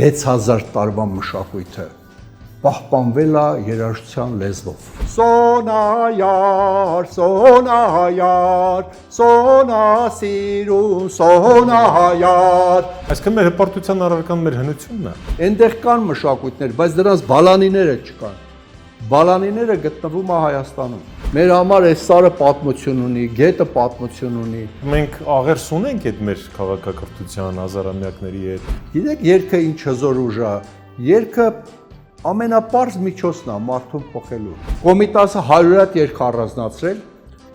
6000 տարվա մշակույթը պահպանվել է երաժշտության լեզվով։ Սոնայար, սոնայար, սոնասիրուն, սոնայար։ Այսինքն մեր հպարտության առարկան մեր հնությունն է։ Այնտեղ կան մշակույթներ, բայց դրանց բալանիները չկան։ Բալանիները գտնվում է Հայաստանում։ Մեր համար այս սարը պատմություն ունի, գետը պատմություն ունի։ Մենք աղերս ունենք այդ մեր քաղաքակրթության հազարամյակների հետ։ Գիտեք, երգը ինչ հզոր ուժ է։ Երգը ամենապարզ միջոցն է մարդուն փոխելու։ Կոմիտասը 100-ատ երգ առանձնացրել,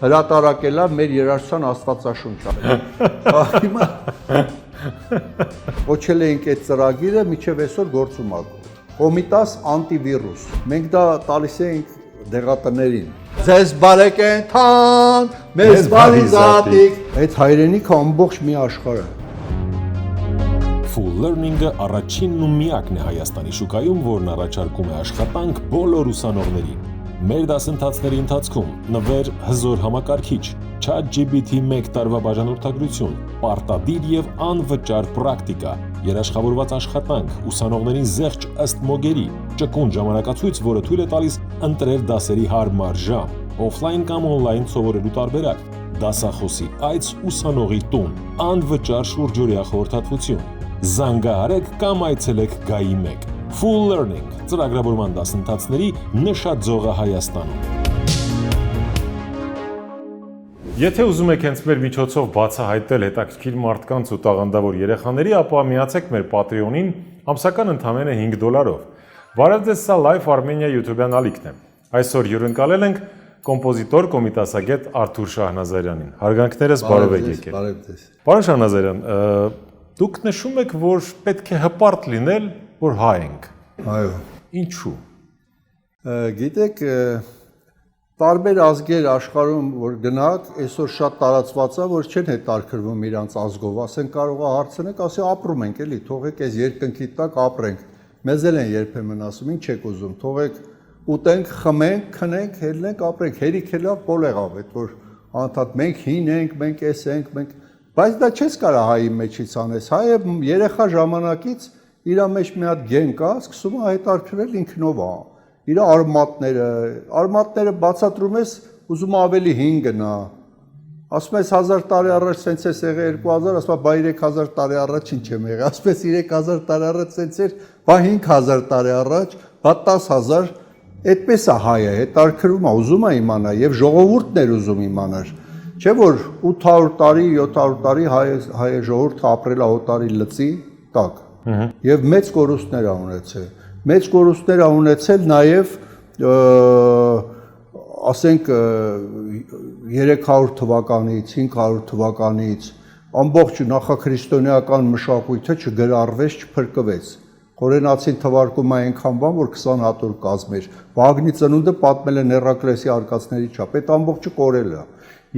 հրատարակել է մեր երաժշտության աստվածաշունչը։ Հիմա կոչել ենք այդ ծրագիրը, մինչև այսօր գործում է։ Կոմիտաս անտիվիրուս։ Մենք դա տալիս ենք դեղատներին։ Ձեզ բարեկենդան, մեզ բարիզատիկ։ Այդ հայրենիքը ամբողջ մի աշխարհ է։ Full Learning-ը առաջինն ու միակն է Հայաստանի շուկայում, որն առաջարկում է աշխատանք բոլոր ուսանողներին։ Մեր դասընթացների ընթացքում նվեր հզոր համակարգիչ, ChatGPT 1 տարվա բաժանորդագրություն, պարտադիր եւ անվճար պրակտիկա, երաշխավորված աշխատանք, ուսանողներին զեղչ ըստ մոգերի, ճկուն ժամանակացույց, որը թույլ է տալիս ընտրել դասերի հարմար ժամ, օֆլայն կամ օնլայն սովորելու տարբերակ, դասախոսի այց ուսանողի տուն, անվճար շուրջօրյա խորհրդատվություն։ Զանգահարեք կամ այցելեք Գայի 1 Full Learning ծրագրավորման դասընթացների նշաձողը Հայաստանում։ Եթե ուզում եք հենց մեր միջոցով բացահայտել հետաքրքիր մարդկանց ու տաղանդավոր երեխաների, ապա միացեք մեր Patreon-ին ամսական ընդամենը $5։ Բարև ձեզ, սա Live Armenia YouTube-յան ալիքն է։ Այսօր հյուրընկալել ենք կոմպոզիտոր, կոմիտասագետ Արթուր Շահնազարյանին։ Հարգանքներս, բարև եք եկել։ Բարև ձեզ։ Պարոն Շահնազարյան, դուք նշում եք, որ պետք է հպարտ լինել, որ հայ ենք։ Այո։ Ինչու։ Գիտեք, տարբեր ազգեր աշխարհում որ գնաք, այսօր շատ տարածված է, որ չեն հետաքրքրվում իրանց ազգով, ասեն կարող է հարցնեք, ասի ապրում ենք էլի, թողեք այս երկնքի տակ ապրենք։ Մեզ էլ են երբեմն ասում, ինչ եք ուզում, թողեք ուտենք, խմենք, քնենք, հելնենք, ապրենք, հերիք էլա պոլ եղավ, այդ որ անդադ մենք հին ենք, մենք էս ենք, մենք, բայց դա չես կարա հայի մեջից անես, հայը երեխա ժամանակից իր մեջ մի հատ գեն կա, սկսում է հետաքրքրել ինքնով է, իր արմատները բացատրում ես, ուզում ավելի հին գնա, ասում ես 1000 տարի առաջ սենց ես եղել 2000, ասում է բա 3000 տարի առաջ ինչ եմ եղել, ասում ես 3000 տարի առաջ սենց էր, բա 5000 տարի առաջ, բա 10000, այդպես է հայը, հետաքրքրում է, ուզում է իմանա եւ ժողովուրդն էր ուզում իմանար, չէ որ 800 տարի, 700 տարի հայ ժողովուրդը ապրել է օտարի լծի տակ եւ մեծ կորուստներ ա ունեցել։ Մեծ կորուստներ ա ունեցել նաեւ ասենք 300 թվականից, 500 թվականից ամբողջ նախաքրիստոնեական մշակույթը չգրառվեց, չփրկվեց։ Խորենացին թվարկում է այնքան բան, որ 20 հատոր կազմեր։ Վագնի ծնունդը պատմել է Հերակլեսի արկածների չափ, այդ ամբողջը կորել է։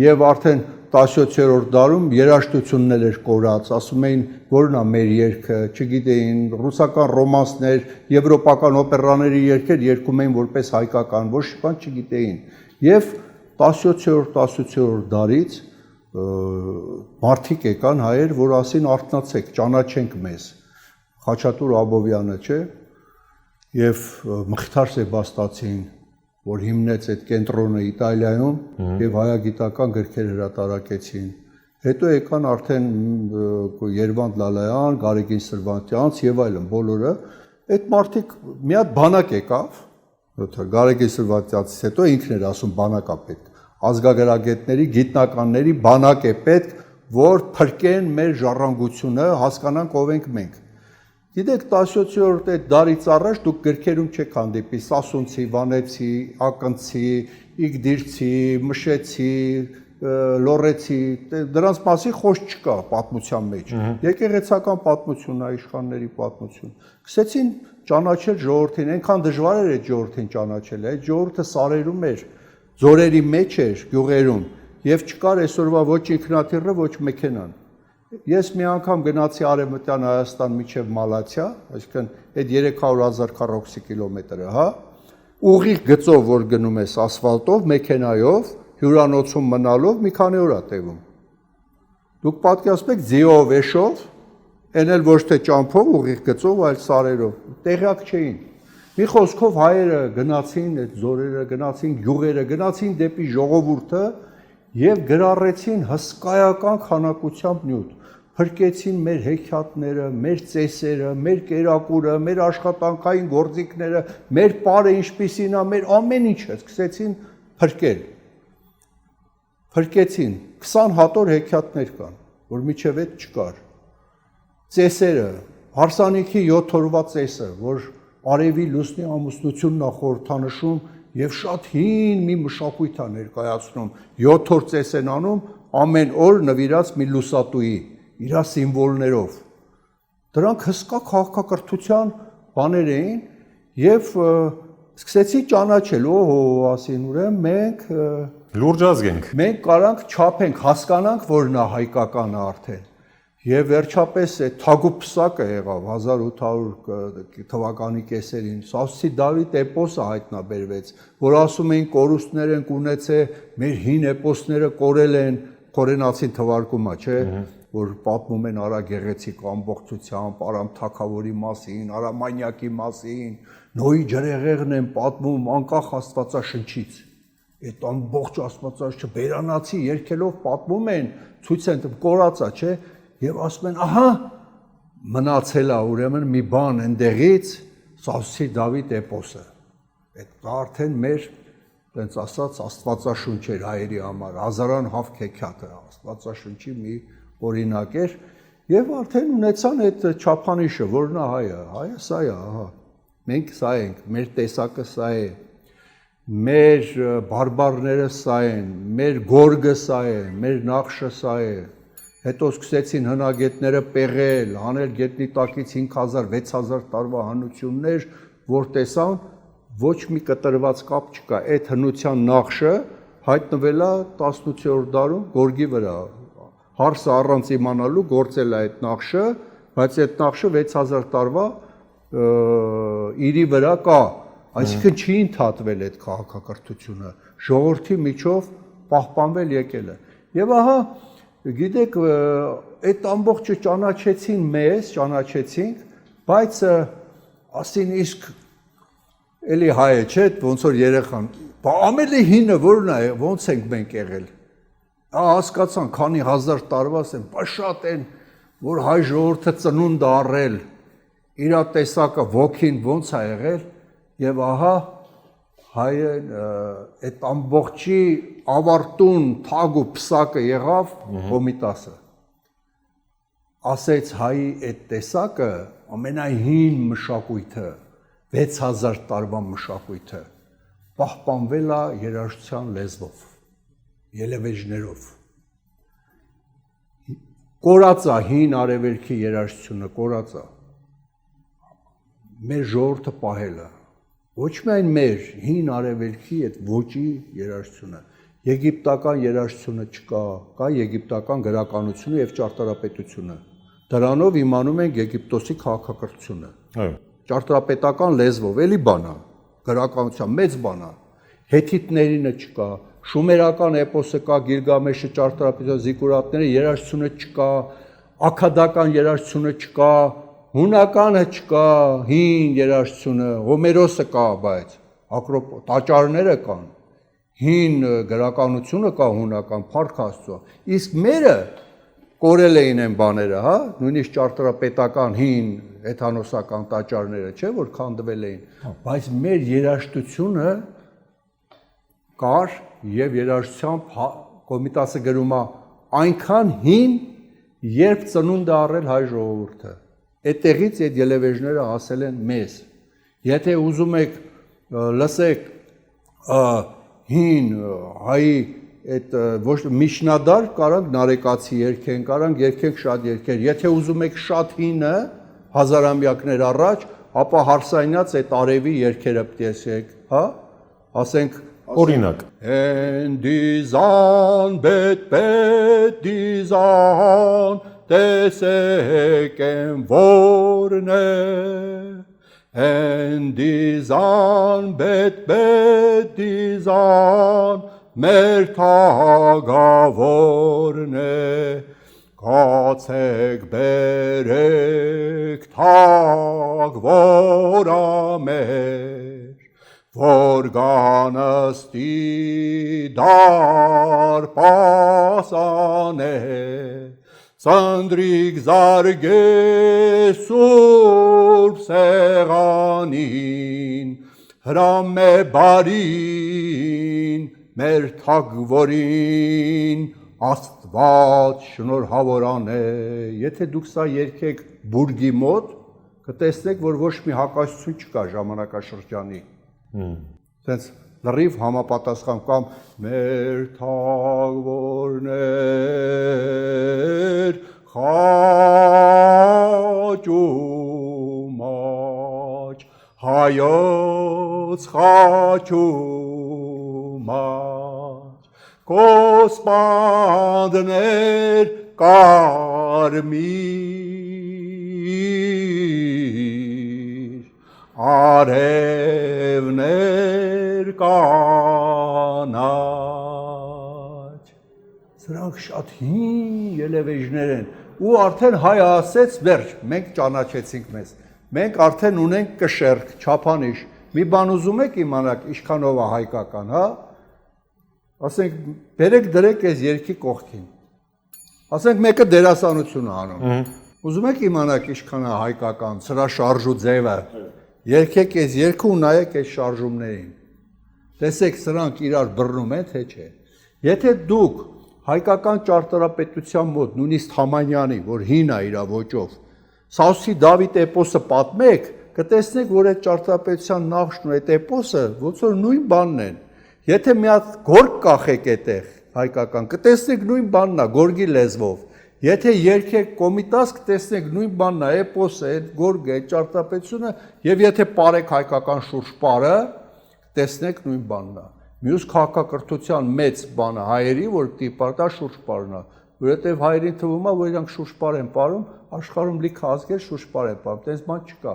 Եվ արդեն 17-րդ դարում երաժշտությունն էր կորած, ասում էին, որն է մեր երգը, չգիտեին, ռուսական ռոմանսներ, եվրոպական օպերաների երգեր երգում էին որպես հայկական, ոչ բան չգիտեին։ Եվ 17-րդ դարից մարդիկ եկան հայեր, որ ասին արթնացեք, ճանաչենք մեզ։ Խաչատուր Աբովյանը, չէ, եւ Մխիթար Սեբաստացին, որ հիմնեց այդ կենտրոնը Իտալիայում եւ հայագիտական գրքեր հրատարակեցին։ Հետո եկան արդեն Երվանդ Լալայան, Գարեգին Սրվանտյանց եւ այլն բոլորը։ Այդ մարդիկ մի հատ բանակ եկավ, Գարեգին Սրվանտյանից հետո ինքն էր ասում բանակ է պետք։ Ազգագրագետների, գիտնականների բանակ է պետք, որ փրկեն մեր ժառանգությունը, հասկանանք ով ենք մենք։ Գիտեք, 17-րդ դարից առաջ դուք գրքերում չեք հանդիպի Սասունցի, Վանեցի, Ակնցի, Իգդիրցի, Մշեցի, Լորեցի, դրանց մասին խոսք չկա պատմության մեջ։ Եկեղեցական պատմություն, իշխանների պատմություն։ Սկսեցին ճանաչել ժողովրդին, այնքան դժվար էր այդ ժողովրդին ճանաչելը, այդ ժողովուրդը սարերում էր, ձորերի մեջ էր, գյուղերում, եւ չկար այսօրվա ոչ ինքնաթիռը, ոչ մեքենան։ Ես մի անգամ գնացի Արևմտյան Հայաստան միջև Մալաթիա, այսինքն այդ 300,000 քառակուսի կիլոմետրը, հա, ուղիղ գծով որ գնում ես ասֆալտով, մեքենայով, հյուրանոցում մնալով մի քանի օր է տևում։ Դուք պատկերացնում եք ձիով, էշով, Այն էլ ոչ թե ճամփով, ուղիղ գծով, այլ սարերով, տեղյակ չէին։ Մի խոսքով հայերը գնացին այդ զորերը, գնացին գյուղերը, գնացին դեպի ժողովուրդը եւ գրառեցին հսկայական քանակությամբ նյութ։ Փրկեցին մեր հեքիաթները, մեր ծեսերը, մեր կերակուրը, մեր աշխատանքային գործիքները, մեր պարը ինչպիսին է, մեր ամեն ինչը սկսեցին փրկել։ Փրկեցին 20 հատոր հեքիաթներ կան, որ միջև այդ չկար։ Ծեսերը, հարսանիքի 7 օրվա ծեսը, որ արևի լուսնի ամուսնությունն է խորհրդանշում եւ շատ հին մի մշակույթ է ներկայացնում 7 օր ծես են անում ամեն օր նվիրած մի լուսատուի իր սիմվոլներով դրանք հսկա քաղաքակրթության բաներ էին եւ սկսեցի ճանաչել ասին ուրեմն մենք լուրջ ազգ ենք։ Մենք կարանք չափենք, հասկանանք, որ նա հայկական է արդեն։ Եվ վերջապես այդ Թագուփսակը եղավ 1800 թվականի կեսերին, Սավսի Դավիթ էպոսը հայտնաբերվեց, որ ասում էին կորուստներ են ունեցել, մեր հին էպոսները կորել են, Խորենացին թվարկումը, չէ, որ պատմում են Արա գեղեցիկ ամբողջությամբ, Արամ թագավորի մասին, Արամանյակի մասին, Նոյի ջրեղեղն են պատմում անկախ Աստվածաշնչից։ Այդ ամբողջ Աստվածաշունչը բերանացի երկելով պատմում են, ցույց են կորածա, չէ, եւ ասում են, ահա մնացել է ուրեմն մի բան այնտեղից Սավսի Դավիթ էպոսը։ Այդ արդեն մեր տենց ասած Աստվածաշունչ էր հայերի համար, հազարան հավք հեքիաթը Աստվածաշունչի մի օրինակ էր եւ արդեն ունեցան այդ չափանիշը, որն է հայը սա է, ահա։ Մենք սա ենք, մեր տեսակը սա է, մեր բարբարները սա են, մեր գորգը սա է, մեր նախշը սա է։ Հետո սկսեցին հնագետները պեղել, անել գետնի տակից 5000-6000 տարվա հնություններ, որ տեսան ոչ մի կտրված կապ չկա։ Այդ հնության նախշը հայտնվել է 18-րդ դարում գորգի վրա։ Հարսը առանց իմանալու գործել է այդ նախշը, բայց այդ նախշը 6000 տարվա իրի վրա կա, այսինքն չի ընդհատվել այդ քաղաքակրթությունը, ժողովրդի միջով պահպանվել եկել է։ Եվ ահա գիտեք, այդ ամբողջը ճանաչեցին մեզ, ճանաչեցինք, բայց ասին իսկ էլի հայ է, չէ, ոնց որ երեխան, ամենի հինը որն է, ոնց ենք մենք եղել։ Հասկացան, քանի հազար տարվա են, շատ են, որ հայ ժողովուրդը ծնունդ առել, իր տեսակը ոգին ոնց է եղել, եւ ահա հայը այդ ամբողջի ավարտուն Թագուփսակը եղավ Կոմիտասը։ Ասեց հայի այդ տեսակը ամենահին մշակույթը 6000 տարվա մշակույթը պահպանվել է երաժշտության լեզվով, ելևէջներով։ Կորած է հին արևելքի երաժշտությունը, կորած է։ Մեր ժողովուրդը պահել է։ Ոչ միայն մեր հին արևելքի այդ ոճի երաժշտությունը, եգիպտական երաժշտությունը չկա, կա եգիպտական գրականությունը եւ ճարտարապետությունը։ Դրանով իմանում ենք Եգիպտոսի քաղաքակրթությունը։ Այո։ Ճարտարապետական լեզվով էլի բան է, գրականության մեծ բան է։ Հեթիտներինը չկա, շումերական էպոսը կա, Գիլգամեշը, ճարտարապետության զիկուրատները, երաժշտությունը չկա, աքադական երաժշտությունը չկա, հունականը չկա, հին երաժշտությունը, Հոմերոսը կա, բայց տաճարները կան, հին գրականությունը կա հունական, փառք Աստծո։ Իսկ մերը կորել էին այն բաները, հա, նույնիսկ ճարտարապետական հին հեթանոսական տաճարները, չէ, որ քանդվել էին, բայց մեր երաժշտությունը կար եւ երաժշտությամբ Կոմիտասը գրում է այնքան հին, երբ ծնունդ է առել հայ ժողովուրդը։ Այդտեղից այդ ելևէջները հասել են մեզ։ Եթե ուզում եք լսեք հին հայի այդ ոչ միջնադար կարանք նարեկացի երգեն, կարանք երգենք շատ երգեր։ Եթե ուզում եք շատ հինը հազարամյակներ առաջ, ապա հարսանյաց այդ արևի երգերը պետք է ասեք, հա? Ասենք օրինակ Դիզան բետ դիզան տեսեք են որն է Դիզան բետ դիզան մեր թագավորն է Կացեք բերեք թակ որամեր, որ գանստի դարպասաներ, ծնդրիկ զարգե սուրբ սեղանին, հրամե բարին, մեր թագվորին, Աստված շնորհավորան է, եթե դուք սա երգեք բուրգի մոտ, կտեսնեք, որ ոչ մի հակասություն չկա ժամանակաշրջանի։ Սենց լրիվ համապատասխան կամ մեր թագվորներ խաչում աչ, հայոց խաչում աչ, կոսպանդներ կարմիր, արևներ կանաչ, սրանք շատ հին ելևեժներ են, ու արդեն հայ ասեց վերջ, մենք ճանաչեցինք մեզ, մենք արդեն ունենք կշերք, չափանիշ, մի բան ուզում եք իմանաք ինչքանով է հայկական, հա? Ասենք, բերեք դրեք այս երկի կողքին, ասենք մեկը դերասանություն է անում, ուզում եք իմանաք ինչքան է հայկական, սրա շարժու ձևը, երկեք այս երկը ու նայեք այս շարժումներին, տեսեք սրանք իրար բռնում են, թե չէ, եթե դուք հայկական ճարտարապետության մոտ, նույնիսկ Թամանյանի, որ հին է իր ոճով, Սաուսի Դավիթ էպոսը պատմեք, կտեսնեք, որ այդ ճարտարապետության նախշն ու այդ էպոսը ոնց որ նույն բանն են, եթե մի հատ գորգ կախեք այդտեղ հայկական, կտեսնեք նույն բանն է, գորգի լեզվով, եթե երկեք կոմիտաս, կտեսնեք նույն բանն է, էպոսը, այդ գորգը, այդ ճարտարապետությունը, եւ եթե պարեք հայկական շուրջպարը, կտեսնեք նույն բանն է։ Մյուս քաղաքակրթության մեծ բանը հայերի, որ տիպարտա շուրջպարն է, որովհետև հայերին թվում է, որ իրանք շուրջպար են ապարում, աշխարհում լիքը ազգեր շուրջպար են ապարում, տես բան չկա։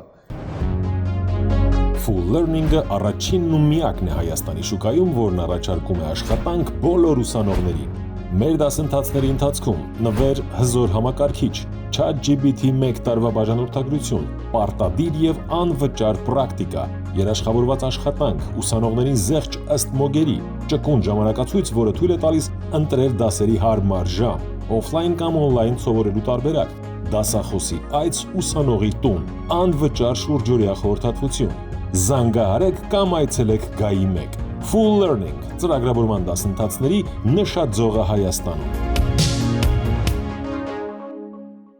Full Learning-ը առաջինն ու միակն է Հայաստանի շուկայում, որն առաջարկում է աշխատանք բոլոր ուսանողներին։ Մեր դասընթացների ընթացքում նվեր հզոր համակարգիչ, ChatGPT-1 տարվա բաժանորդագրություն, պարտադիր եւ անվճար պրակտիկա, երաշխավորված աշխատանք, ուսանողներին զեղչ ըստ մոգերի, ճկուն ժամանակացույց, որը թույլ է տալիս ընտրել դասերի հարմար ժամ, օֆլայն կամ օնլայն սովորելու տարբերակ, դասախոսի այց ուսանողի տուն, անվճար շուրջօրյա խորհրդատվություն, զանգահարեք կամ այցելեք ԳԱԻ 1, Full Learning, ծրագրավորման դասընթացների նշաձողը Հայաստանում։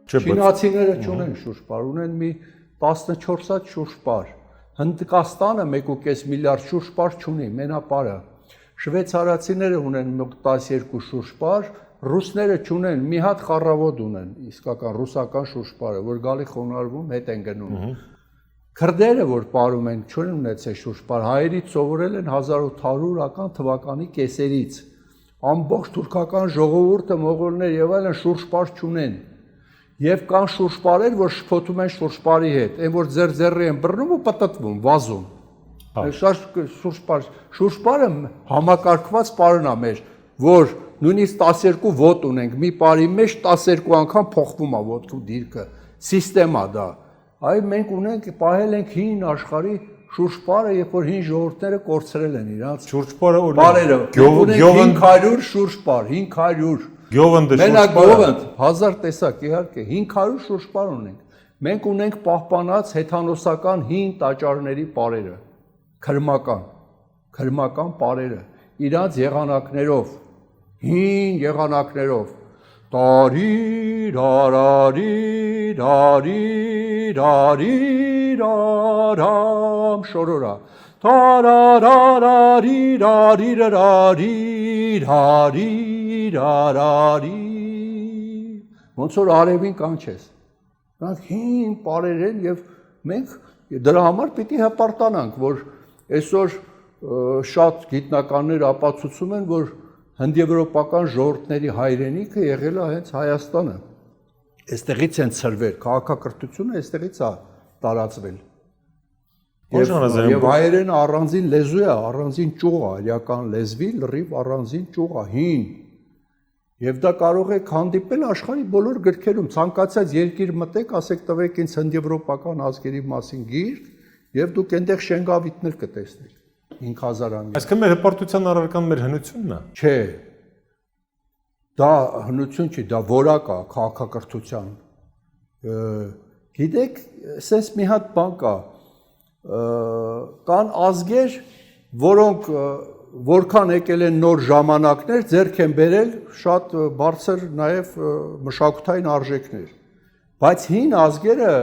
Չինացիները չունեն շուրջպար, ունեն մի 14 հատ շուրջպար, Հնդկաստանը 1.5 միլիարդ շուրջպար չունի, մենապարը, շվեցարացիները ունեն 12 շուրջպար, ռուսները չունեն, մի հատ խառավոտ ունեն, իսկական ռուսական շուրջպարը, որ գալի խոնարհվում, հետ են գնում։ Քրդերը, որ ապարում են, չունեն ունեցել շուրջպար, հայերից սովորել են 1800 թվականի կեսերից, ամբողջ թուրքական ժողովուրդը, մողոլներ եւ այլն շուրջպար չունեն։ Եվ կան շուրջպարեր, որ շփոթում են շուրջպարի հետ, այն որ ձեռի են բռնում ու պտտվում, վազում։ Շուրջպարը համակարգված պարն է մեր, որ նույնիսկ 12 ոտ ունենք, մի պարի մեջ 12 անգամ փոխվում է ոտքու դիրքը, սիստեմա դա։ Այ մենք ունենք, պահել ենք հին աշխարհի շուրջպարը, երբ որ հին ժողովուրդները կորցրել են իրանց շուրջպարը բարերը։ 500 շուրջպար, 500 Գյովնդը Մենակ գովընդ 1000 տեսակ, իհարկե 500 շուրջպար ունենք։ Մենք ունենք պահպանած հեթանոսական հին տաճարների պարերը, քրմական պարերը, իրանց եղանակներով, հին եղանակներով։ Տարիրարարիրարիրարիրարամ շորորա տարարարարիրարիրարիրարիրարարի ոնց որ արևին կանչես։ Նրանք հին պարեր են եւ մենք դրա համար պիտի հպարտանանք, որ այսօր շատ գիտնականներ ապացուցում են, որ հնդեվրոպական ժողովուրդների հայրենիքը եղել է հենց Հայաստանը։ Այստեղից են ծրվել, քաղաքակրթությունը այստեղից է տարածվել։ Եվ հայերենը առանձին լեզու է, առանձին ճյուղ է, իրական լեզվի լրիվ առանձին ճյուղ է, հին։ Եվ դա կարող եք հանդիպել աշխարհի բոլոր գրքերում, ցանկացած երկիր մտեք, ասեք տվեք ինձ հնդեվրոպական ազգերի մասին գիրք, եւ դուք այնտեղ շենգավիթներ կտեսնեք 5000-ամյա։ Այսինքն մեր հպարտության առարկան մեր հնությունն է։ Չէ։ Դա հնություն չի, դա որակ է քաղաքակրթության։ Գիտեք, sense մի հատ բան կա։ Կան ազգեր, որոնք որքան եկել են նոր ժամանակներ, ձեռք են բերել շատ բարձր նաև մշակութային արժեքներ։ Բայց հին ազգերը,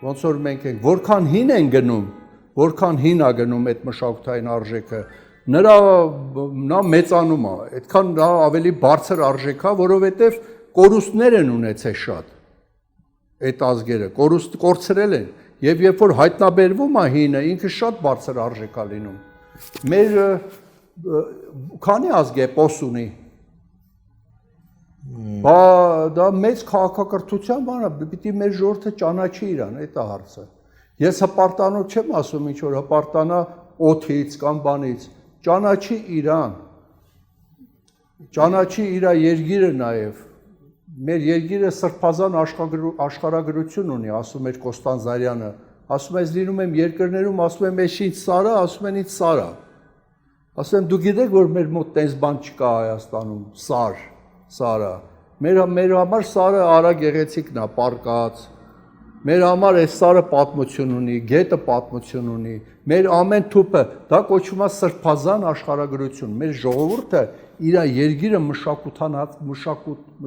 ոնց որ մենք ենք, որքան հին են գնում, որքան հին է գնում այդ մշակութային արժեքը, նա մեծանում է, այդքան նա ավելի բարձր արժեք է, որովհետև կորուստներ են ունեցել շատ այդ ազգերը, կորցրել են, եւ երբ որ հայտնաբերվում է հինը, ինքը շատ բարձր արժեք է լինում։ Մեր քանի ազգ է պոս ունի։ Դա մեծ քաղաքակրթության բան է, պիտի մեր ժողովուրդը ճանաչի իրան, այդ է հարցը։ Ես հպարտանոց չեմ ասում ինչ որ հպարտանա օդից կամ բանից, ճանաչի իրան, ճանաչի իր երկիրը նաև։ Մեր երկիրը սրբազան աշխարհագրություն ունի, ասում էր Կոստանդզարյանը, ասում ես լինում եմ երկրներում, ասում եմ ես ինչ սարա, ասում են ինչ սարա։ Ասում եմ դու գիտեք որ մեր մոտ տես բան չկա Հայաստանում, սարը։ Մեր համար սարը արա գեղեցիկն է, պարկած։ Մեր համար այս սարը պատմություն ունի, գետը պատմություն ունի։ Մեր ամեն թուփը, դա կոչվում է սրբազան աշխարհագրություն։ Մեր ժողովուրդը իր երկիրը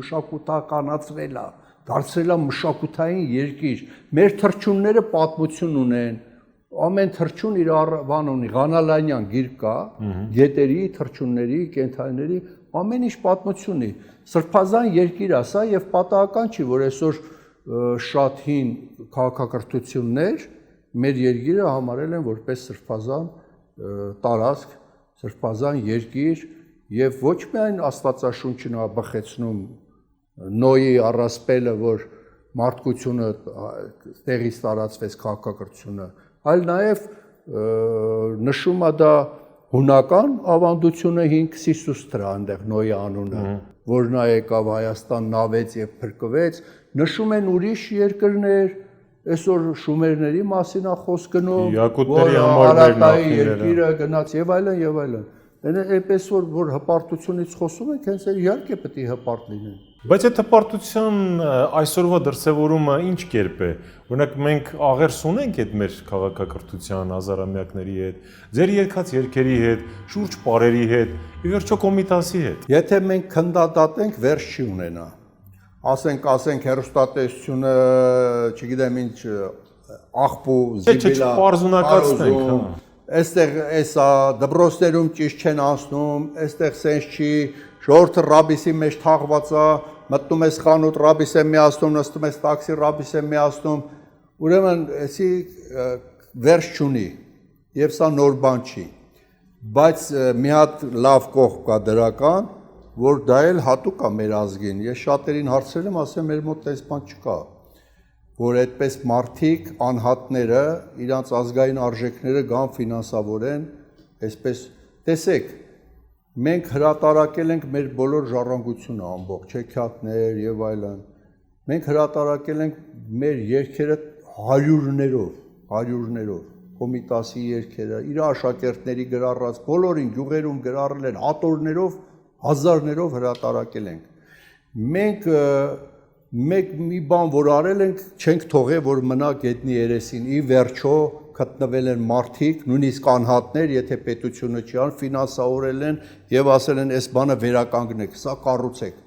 մշակութականացրել է, դարձրել է մշակութային երկիր։ Մեր թռչունները պատմություն ունեն։ Ամեն թռչուն իր բան ունի, Ղանալանյան գիրք կա, գետերի, թռչունների, կենդանիների, ամեն ինչ պատմություն ունի։ Սրբազան երկիր է սա եւ պատահական չի, որ այսօր շատ հին քաղաքակրթություններ մեր երկիրը համարել են որպես սրբազան տարածք, սրբազան երկիր եւ ոչ միայն Աստվածաշունչն է բխեցնում Նոյի առասպելը, որ մարդկությունը տեղից տարածվեց քաղաքակրթությունը, այլ նաեւ նշում է դա հունական ավանդությունը 5 Սիսուստրը այնտեղ Նոյի անունը, որ նա եկավ Հայաստան նավեց եւ փրկվեց, նշում են ուրիշ երկրներ, այսօր շումերների մասին է խոսք գնում, Յակուտների համար Արաքայի երկիրը գնաց եւ այլն եւ այլն։ Այնպես որ հպարտությունից խոսում ենք, հենց իհարկե պետք է հպարտ լինեն։ Բայց այդ հպարտության այսօրվա դրսևորումը ինչ կերպ է։ Օրինակ մենք աղերս ունենք այդ մեր քաղաքակրթության հազարամյակների հետ, ձեր երգած երգերի հետ, շուրջ պարերի հետ, ի վերջո Կոմիտասի հետ։ Եթե մենք քննադատենք, վերջ չի ունենա։ Ասենք հերոստատեսությունը, չգիտեմ ինչ, աղբու, զիբիլա, պարզունակացնենք, այստեղ էսա դպրոցներում ճիշտ չեն անցնում, այստեղ սենց չի, ժողովուրդը ռաբիսի մեջ թաղված է, մտնում ես խանութ, ռաբիս է միացնում, նստում ես տաքսի, ռաբիս է միացնում, ուրեմն էսի վերջ չունի, եւ սա նոր բան չի, բայց մի հատ լավ կողմ կա դրական, որ դա էլ հատուկ է մեր ազգին, ես շատերին հարցրել եմ, ասեմ մեր մոտ այս բան չկա, որ այդպես մարդիկ, անհատները, իրանց ազգային արժեքները գան ֆինանսավորեն, այսպես, տեսեք, մենք հրատարակել ենք մեր բոլոր ժառանգությունը ամբողջ, հեքիաթներ եւ այլն, մենք հրատարակել ենք մեր երգերը հարյուրներով, Կոմիտասի երգերը, իր աշակերտների գրառած, բոլորին գյուղերում գրառել են, հատորներով, հազարներով հրատարակել ենք։ Մենք մեկ մի բան որ արել ենք, չենք թողել որ մնա գետնի երեսին, ի վերջո գտնվել են մարդիկ, նույնիսկ անհատներ, եթե պետությունը չի ան, ֆինանսավորել են եւ ասել են, այս բանը վերականգնեք, սա կառուցեք։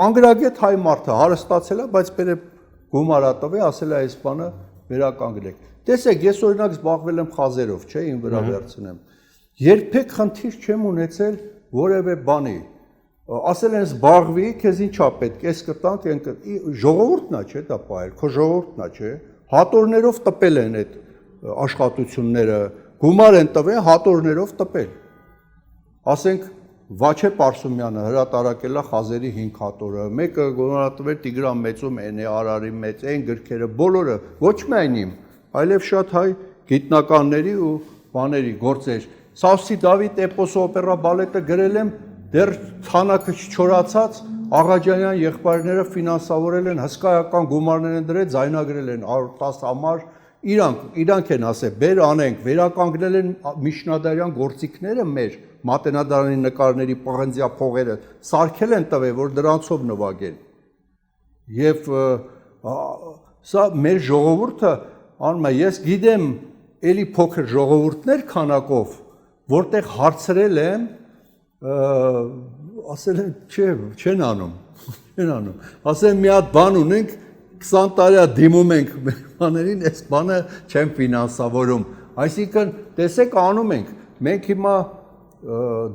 Անգրագետ հայ մարդը հարստացել է, բայց բերե գումարա տվե, ասել է այս բանը վերականգնեք։ Տեսեք, ես օրինակ զբաղվել եմ խազերով, չէ, ին վրա վերցնեմ։ Երբեք խնդիր չեմ ունեցել որևէ բանի։ Ասել են զբաղվի, քեզ ինչա պետք, այս կտանք, այն ժողովուրդն է, չէ, դա պահել, քո ժողովուրդն է, չէ։ Հատորներով տպել են այդ աշխատությունները, գումար են տվել, հատորներով տպել։ Ասենք Վաչե Պարսումյանը հրատարակել է խազերի 5 հատորը, մեկը գոնարատվել Տիգրան Մեծում, Էնե Արարի մեծ, այն գրքերը, բոլորը, ոչ միայն իմ, այլև շատ հայ գիտնականների ու բաների գործեր։ Սավսի Դավիթ էպոսը օպերա բալետը գրել եմ, դեռ ցանակը չչորացած, Աղաջանյան եղբայրները ֆինանսավորել են, հսկայական գումարներ են դրել, ձայնագրել են 10 համար, իրանք են ասել, բեր անենք, վերականգնել են միջնադարյան գործիքները մեր մատենադարանի նկարների պղնձյա փողերը, սարքել են տվել, որ դրանցով նվագեն։ Եվ սա մեր ժողովուրդը անում է, ես գիտեմ էլի փոքր ժողովուրդներ քանակով, որտեղ հարցրել եմ, ասել են, չեն անում, ասել են մի հատ բան ունենք, 20 տարի դիմում ենք մեր բաներին, այս բանը չեն ֆինանսավորում, այսինքն տեսեք անում ենք, մենք հիմա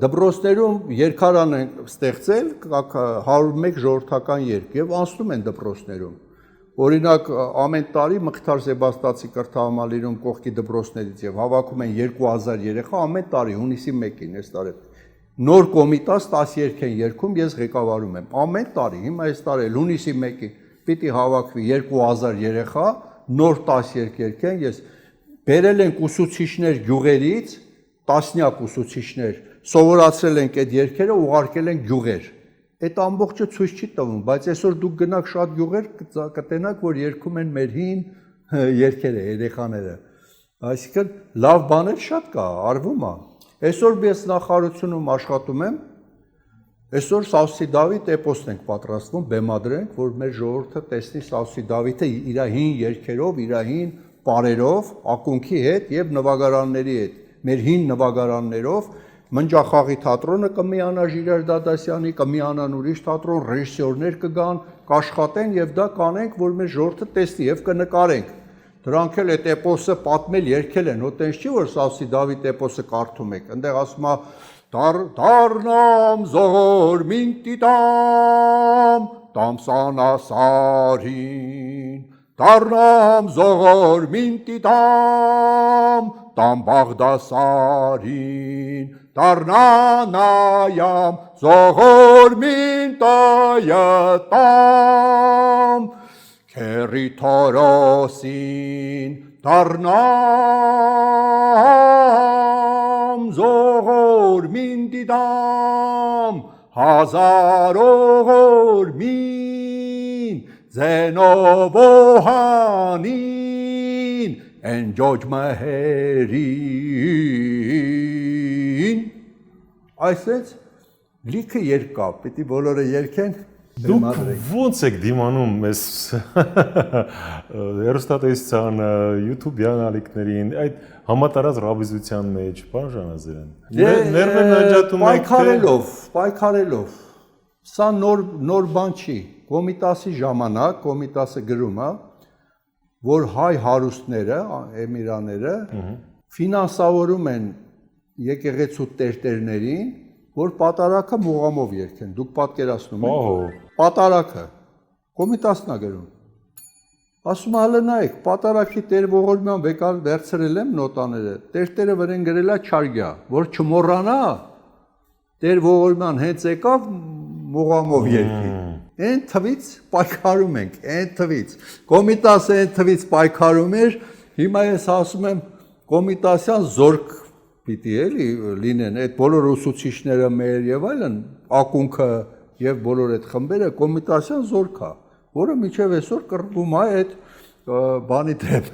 դպրոցներում երկարան ենք ստեղծել 101 ժողովրդական երգ եւ անցնում են դպրոցներում, օրինակ ամեն տարի Մղթար Սեբաստացի կրթահամալիրում կողքի դպրոցներից եւ հավաքում են 2000 երեխա ամեն տարի հունիսի 1-ին այս տարի նոր կոմիտաս 10 երգ են երգում, ես ղեկավարում եմ ամեն տարի, հիմա այս տարի հունիսի 1-ին պիտի հավաքվի 2000 երեխա, նոր 10 երգ երգեն, ես բերել ենք ուսուցիչներ գյուղերից, տասնյակ ուսուցիչներ, սովորացրել ենք այդ երգերը, ուղարկել ենք գյուղեր։ Այդ ամբողջը ցույց չի տվում, բայց այսօր դուք գնաք շատ գյուղեր կտենաք, որ երգում են մեր հին երգերը, երեխաները։ Այսինքն լավ բաներ շատ կա, արվում է։ Այսօր ես նախարարությունում աշխատում եմ, այսօր Սավսի Դավիթ էպոսն ենք պատրաստվում, բեմադրենք, որ մեր ժողովուրդը տեսնի Սավսի Դավիթը իր հին երգերով, իր հին պարերով, ակունքի հետ եւ նվագարանների հետ, մեր հին նվագարաններով, Մնջախաղի թատրոնը կմիանա Ժիրայր Դադասյանի, կմիանան ուրիշ թատրոն, ռեժիսորներ կգան, կաշխատեն եւ դա կանենք, որ մեր ժողովուրդը տեսնի եւ կնկարենք։ Դրանք էլ այդ էպոսը պատմել երգել են, հո տենց չի որ Սավսի Դավիթ էպոսը կարդում եք, այնտեղ ասում է Դառնամ զողորմին տիտամ, տամսանասարին, դառնամ զողորմին տիտամ, տամ Բաղդասարին, դառնանայամ զողորմին տայտամ, քերի Թորոսին, դառնամ զողորմին դիտամ, հազարողորմին, զենովոհանին, են ջոջ մհերին, այսպես լիքը երկ կա, պիտի բոլորը երգեն, Դուք ո՞նց եք դիմանում այս հեռուստատեսության, YouTube-յան ալիքներին, այդ համատարած ռաբիզության մեջ, բան Ժանազարյան։ Ներվ են անջատում եք պայքարելով։ Սա նոր բան չի։ Կոմիտասի ժամանակ, Կոմիտասը գրում է, որ հայ հարուստները, էմիրաները ֆինանսավորում են եկեղեցու տերտերներին, որ պատարակը մուղամով երգեն, դուք պատկերացնում եք, պատարակը, Կոմիտասն է գրում, ասում հալը նայեք, պատարակի Տեր Ողորմյան վերցրել եմ նոտաները, տերտերը վրեն գրել է Չարգյա, որ չմոռանա, Տեր Ողորմյան հենց եկավ մուղամով երգի, են թվից պայքարում ենք, են թվից, Կոմիտասը են թվից պայքարում էր, հիմա ես ասում եմ Կոմիտասյան զորք պիտի էլի լինեն, այդ բոլոր ուսուցիչները մեր եւ այլն, ակունքը եւ բոլոր այդ խմբերը Կոմիտասյան զորք է, որը միջև այսօր կռվում է այդ բանի դեմ։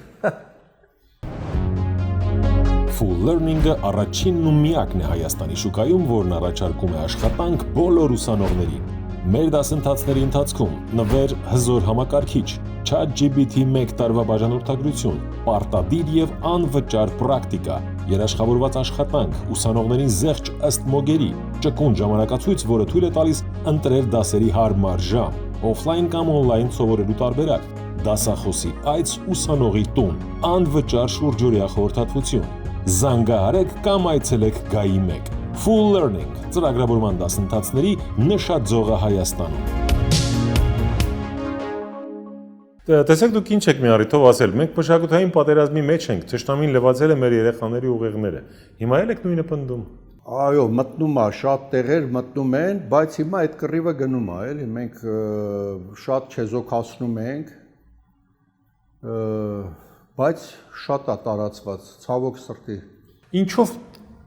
Full Learning-ը առաջինն ու միակն է Հայաստանի շուկայում, որն առաջարկում է աշխատանք բոլոր ուսանողներին։ Մեր դասընթացների ընթացքում նվեր հզոր համակարգիչ, ChatGPT 1 տարվա բաժանորդագրություն, պարտադիր եւ անվճար պրակտիկա, երաշխավորված աշխատանք, ուսանողներին զեղչ ըստ մոգերի, ճկուն ժամանակացույց, որը թույլ է տալիս ընտրել դասերի հարմար ժամ, օֆլայն կամ օնլայն սովորելու տարբերակ, դասախոսի այց ուսանողի տուն, անվճար շուրջօրյա խորհրդատվություն։ Զանգահարեք կամ այցելեք Գայի 1։ Full Learning ծրագրավորման դասընթացների նշաձողը Հայաստանում։ Տեսեք դուք ինչ եք մի առիթով ասել, մենք մշակութային պատերազմի մեջ ենք, թշնամին լվացել է մեր երեխաների ուղեղները։ Հիմա էլ եք նույնը պնդում։ Այո, մտնում է, շատ տեղեր մտնում են, բայց հիմա այդ կռիվը գնում է, էլի մենք շատ չեզոքացնում ենք, բայց շատ է տարածված, ցավոք սրտի։ Ինչով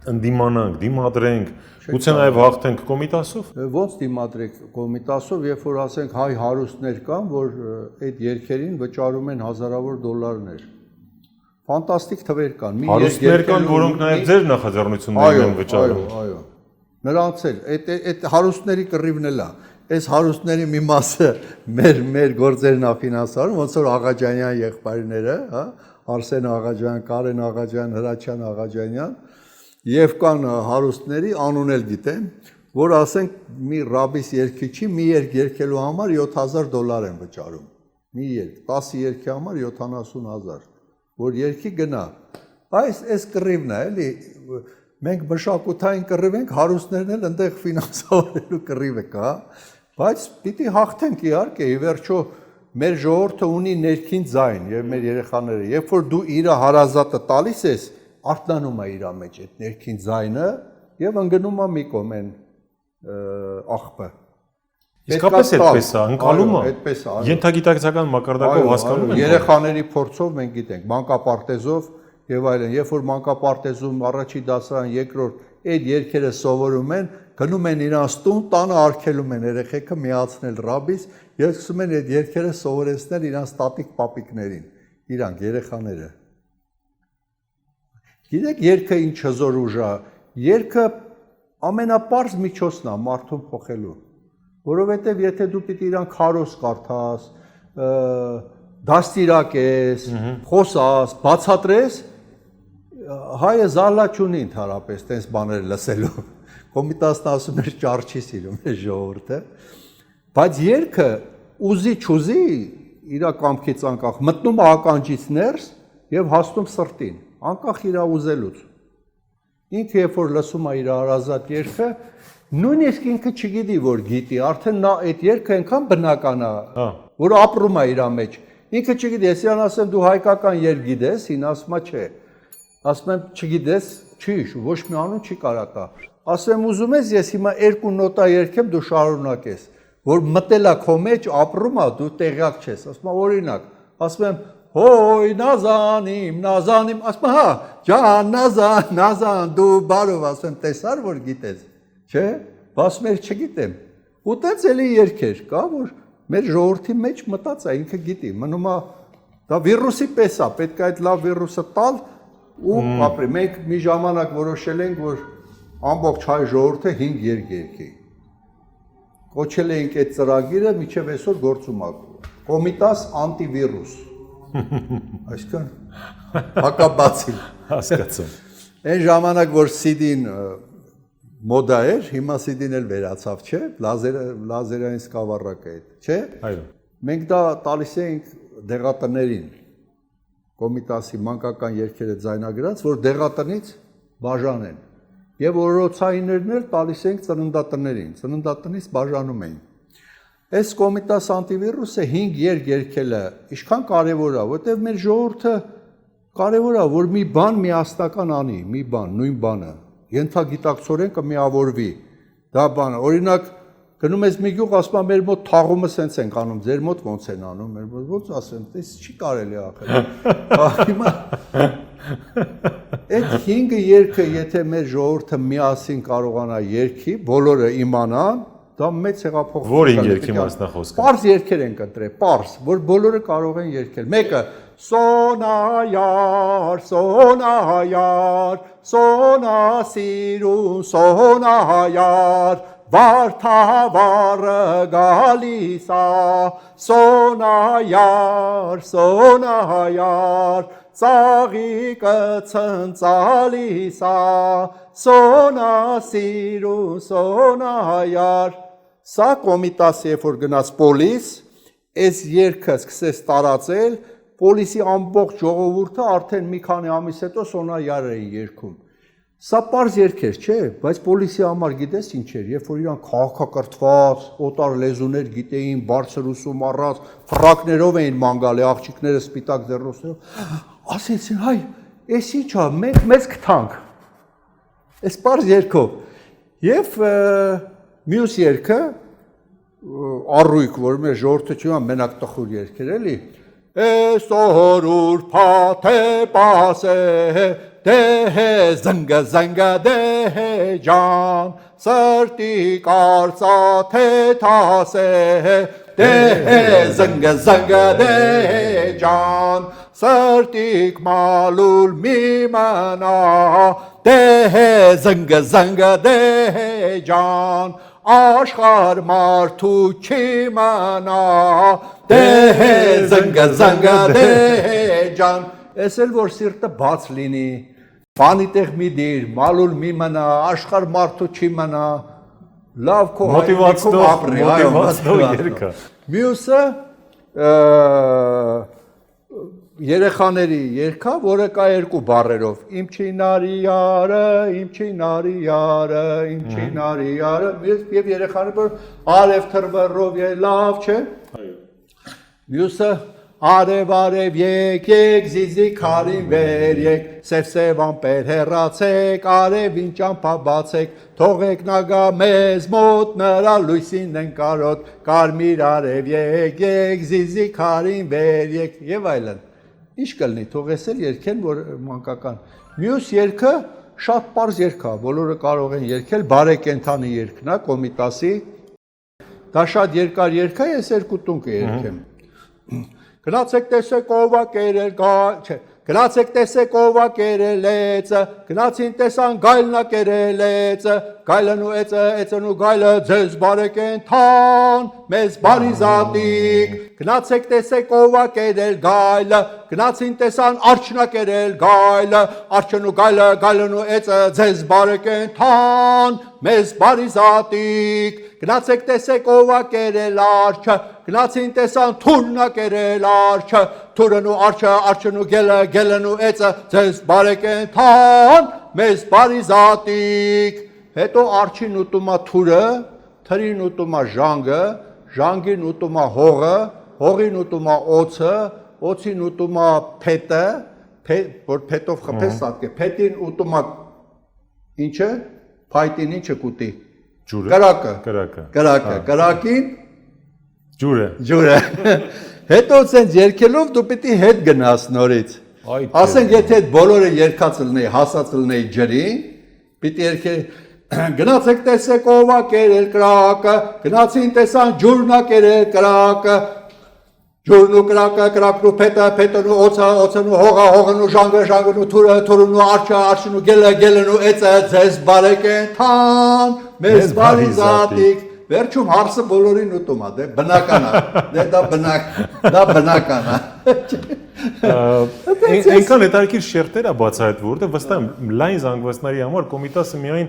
ընդդիմանանք, դիմադրենք, գուցե նաև հաղթենք Կոմիտասով։ Ոնց դիմադրեք Կոմիտասով, երբ որ ասենք հայ հարուստներ կան, որ այդ երկերին վճարում են հազարավոր դոլարներ։ Ֆանտաստիկ թվեր կան։ Հարուստներ կան, որոնք նաև ձեր նախաձեռնություններն են վճարում։ Այո։ Նրանց էլ այդ հարուստների կռիվն էլ է։ Այս հարուստների մի մասը մեր գործերն է ֆինանսարում, ոնց որ Աղաջանյան եղբայրները, հա, Արսեն Աղաջյան, Կարեն Աղաջյան, Հրաչյան Աղաջանյան, եւ կան հարուստների անուն էլ գիտեմ, որ ասենք մի ռաբիս երկիչի մի երգ երկելու համար $7000 են վճարում։ Մի երգ, 10 երգի համար 70000, որ երգի գնա։ Այս կռիվն է, էլի, մենք մշակութային կռիվ ենք, հարուստներն էլ այնտեղ ֆինանսավորելու կռիվը կա, բայց պիտի հաղթենք իհարկե, ի վերջո մեր ժողովուրդը ունի ներքին ձայն եւ մեր երեխաները, երբ որ դու իր հարազատը տալիս ես, արթնանում է իր մեջ այդ ներքին ձայնը եւ ընկնում է մի կողմ են աղբը։ Իսկապես այդպես է, ընկալում է։ Այդպես է։ Ենթագիտակցական մակարդակով հասկանում ենք։ Երեխաների փորձով մենք գիտենք, մանկապարտեզով եւ այլն, երբ որ մանկապարտեզում առաջի դասարան, երկրորդ այդ երգերը սովորում են, գնում են իրանց տուն, տանը արգելում են երեխեքը միացնել ռաբիս եւ սկսում են այդ երգերը սովորեցնել իրանց տատիկ պապիկներին, իրանք երեխաները։ Գիտեք, երգը ինչ հզոր ուժ է, երգը ամենապարզ միջոցն է մարդուն փոխելու, որովհետեւ եթե դու պիտի իրան քարոզ կարդաս, դաստիարակես, խոսաս, բացատրես, հայը զալա չունի ընդհանրապես տես բաներ լսելու։ Կոմիտասն ասում էր ճար չի սիրում է ժողովուրդը, բայց երգը ուզի չուզի իր կամքից անկախ մտնում է ականջից ներս եւ հասնում սրտին, անկախ իր ուզելուց։ Ինքը երբ որ լսում է իր հարազատ երգը, նույնիսկ ինքը չգիտի որ գիտի, արդեն նա այդ երգը այնքան բնական է, որ ապրում է իր մեջ։ Ինքը չգիտի, ես իրան ասեմ դու հայկական երգ գիտես, ինձ ասում է չէ։ Ասում եմ չգիտես, չի, ոչ մի անուն չի կարա տա։ Ասում եմ ուզում ես ես հիմա 2 նոտա երգեմ դու շարունակես, որ մտելա քո մեջ, ապրում է, դու տեղյակ չես։ Ասում եմ օրինակ, ասում եմ հոյ նազանիմ, նազանիմ, ասում եմ հա, ջան, նազան, նազան, դու բարով, ասում եմ տեսար որ գիտես, չէ՞, ասում եմ չգիտեմ։ Ու տենց էլի երգեր կա, որ մեր ժողովրդի մեջ մտած է, ինքը գիտի, մնում է դա վիրուսի պես է, պետք է այդ լավ վիրուսը տալ ու ապրի։ Մենք մի ժամանակ որոշել ենք, որ ամբողջ հայ ժողովուրդը 5 երգ երգի։ Կոչել էինք այդ ծրագիրը, մինչև այսօր գործում է։ Կոմիտաս անտիվիրուս։ Այսքան հակաբացի։ Հասկացա։ Այն ժամանակ որ CD-ն մոդա էր, հիմա CD-ն էլ վերացավ, չէ՞, լազերային սկավառակը այդ, չէ՞։ Այո։ Մենք դա տալիս էինք դեղատներին, Կոմիտասի մանկական երգերը ձայնագրած, որ դեղատնից բաժանեն։ Եվ օրոցայիններն էլ տալիս էինք ծննդատներին, ծննդատնից բաժանում էին։ Այս Կոմիտաս անտիվիրուսը 5 երգ երգելը ինչքան կարևոր է, որտեղ մեր ժողովուրդը կարևոր է, որ մի բան միասնական անի, մի բան, նույն բանը, ենթագիտակցորեն կմիավորվի։ Դա բանը, օրինակ գնում ես մի գյուղ, ասում եմ մեր մոտ թաղումը սենց ենք անում, ձեր մոտ ոնց են անում, մեր մոտ ոնց ասեմ, դες չի կարելի ախր։ Հիմա այդ 5 երգը եթե մեր ժողովուրդը միասին կարողանա երգի, բոլորը իմանան, դա մեծ հեղափոխություն։ Որ 5 երգի մասն է խոսքը։ Պարզ երգեր են կտրել, պարզ, որ բոլորը կարող են երգել։ Մեկը Սոնայար, Սոնայար, Սոնասիրուն, Սոնայար, Վարդավառը գալիս է, Սոնայար, Սոնայար, ծաղիկը ցնցալիս է, Սոնասիրուն, Սոնայար։ Սա Կոմիտասի երբ որ գնաց պոլիս, այս երգը սկսեց տարածել, պոլիսի ամբողջ ժողովուրդը արդեն մի քանի ամիս հետո Սոնայար էին երգում։ Սա պարզ երգեր, չէ, բայց պոլիսի համար գիտես ինչ էր, երբ որ իրան քաղաքակրթված, օտար լեզուներ գիտեին, բարձր ուսում առած, ֆրակներով էին ման գալի, աղջիկները սպիտակ ձեռնոցներով, ասեցին, հայ, էս ինչ է, մենք մեզ կթանք։ Այս պարզ երգով։ Եվ մյուս երգը առույգ, որ մեր ժողովուրդը չի մենակ տխուր երգեր էլի, Այսօր ուրբաթ է պասե, դեհե զնգը զնգը դեհե ջան, սրտի կարծաթ է թասե, դեհե զնգը զնգը դեհե ջան, սրտիկ մալուլ մի մնա, դեհե զնգը զնգը դեհե ջան, աշխար մարդու չի մնա, դեհե զնգը զնգը դեհե ջան, ես էլ որ սիրտը բաց լինի, բանի տեղ մի դիր, մալուլ մի մնա, աշխար մարդու չի մնա, լավ քո մոտիվացնող երգը։ Մյուսը երեխաների երգա, որը կա երկու բառերով, իմ չինարի յարը, իմ չինարի յարը, իմ չինարի յարը, եւ երեխաները որ արև թրվռով լավ չէ։ Մյուսը արև եկեք, զիզի քարին վեր եկ, սև ամպեր հեռացեք, արևին ճամփա բացեք, թողեք նա գա մեզ մոտ, նրա լույսին են կարոտ, կարմիր արև եկեք, զիզի քարին վեր եկ եւ այլն։ Ինչ կլինի, թող ես էլ երգեն, որ մանկական։ Մյուս երգը շատ պարզ երգ է, բոլորը կարող են երգել, բարեկենդանի երգն է, Կոմիտասի։ Դա շատ երկար երգ է, ես երկու տուն կերգեմ։ Գնացեք տեսեք ով է կերել, չէ, գնացեք տեսեք ով է կերել էծը, գնացին տեսան գայլնա կերել էծը, գայլն ու էծն ու գայլը ձեզ բարեկենդան, մեզ բարի զատիկ, գնացեք տեսեք ով է կերել գայլը, գնացին տեսան արջնա կերել գայլը, արջն ու գայլը, գայլն ու էծը ձեզ բարեկենդան, մեզ բարի զատիկ, գնացեք տեսեք ով է կերել արջը, գնացին տեսան թուրնա կերել արջը, թուրն ու արջը, արջն ու գելը, գելն ու էծը ձեզ բարեկենդան, մեզ բարի զատիկ, հետո արջին ուտում է թուրը, թրին ուտում է ժանգը, ժանգին ուտում է հողը, հողին ուտում է օձը, օձին ուտում է փետը, որ փետով խփես սատկե, փետին ուտում է ինչը, փայտին ինչը կուտի, կրակը, կրակին ջուրը, հետո ցենց երկելով դու պիտի հետ գնաս նորից, ասենք եթե բոլորը երկած լնեի, հասած լնեի ջրին, պիտի երկել, գնացեք տեսեք ով է կերել կրակը, գնացին տեսան ջուրն է կերել կրակը, ջուրն ու կրակը, կրակն ու փետը, փետն ու օձը, օձն ու հողը, հողն ու ժանգը, ժանգն ու թուրը, թուրն ու արջը, արջն ու գելը, գելն ու էծը, ձեզ բարեկենդան, մեզ բարի զատիկ, վերջում հարսը բոլորին ուտում է, դե բնական է, դե դա բնական է։ Այնքան հետաքրքիր շերտեր է բացահայտվում, որտեղ վստահ եմ լայն զանգվածների համար Կոմիտասը միայն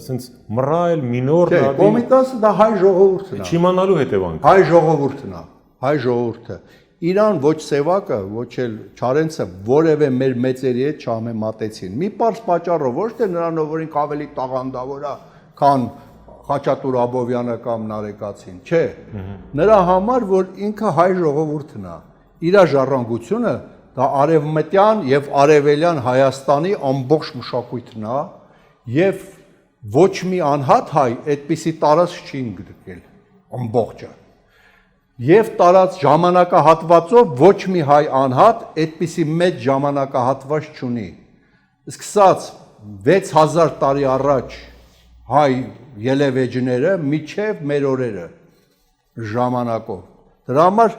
սենց մռայլ մինոր Չէ, Կոմիտասը դա հայ ժողովուրդն է։ Չիմանալու հետևանք։ Հայ ժողովուրդն է, հայ ժողովուրդը։ Իրան ոչ Սևակը, ոչ էլ Չարենցը որևէ մեր մեծերի հետ չհամեմատեցին։ Մի պարզ պատճառով, ոչ թե նրանով որ ինք ավելի տաղանդավոր է, քան Խաչատուր Աբովյանը կամ Նարեկացին, չէ։ Նրա համար, որ ինքը հայ ժողովուրդն է, իր ժառանգությունը դա արևմտյան եւ արևելյան Հայաստանի ամբողջ մշակույթն է եւ ոչ մի անհատ հայ այդպիսի տարածք չի գրկել ամբողջը։ Եվ տարած ժամանակահատվածով ոչ մի հայ անհատ այդպիսի մեծ ժամանակահատված չունի։ Սկսած 6000 տարի առաջ հայ ելևեջները միջև մեր օրերը ժամանակով։ Դրա համար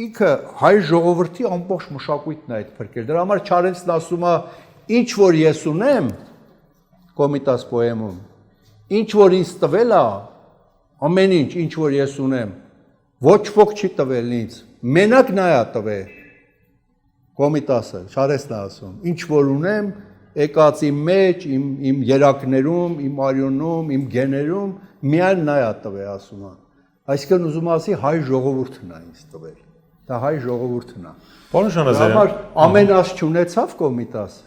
ինքը հայ ժողովրդի ամբողջ մշակույթն է այդ փրկել։ Դրա համար Չարենցն ասում է, ինչ որ ես ունեմ Կոմիտաս պոեմում, ինչ որ ինձ տվել է, ամեն ինչ որ ես ունեմ, ոչ ոք չի տվել ինձ, մենակ նա է տվել։ Կոմիտասը, Չարենցն է ասում, ինչ որ ունեմ, եկած իմ մեջ, իմ երակներում, իմ արյունում, իմ գեներում, միայն նա է տվել, ասում է։ Այսինքն ուզում ասի հայ ժողովուրդն է ինձ տվել։ Դա հայ ժողովուրդն է։ Պարոն Շանազարյան, համար ամեն աս չունեցավ Կոմիտաս,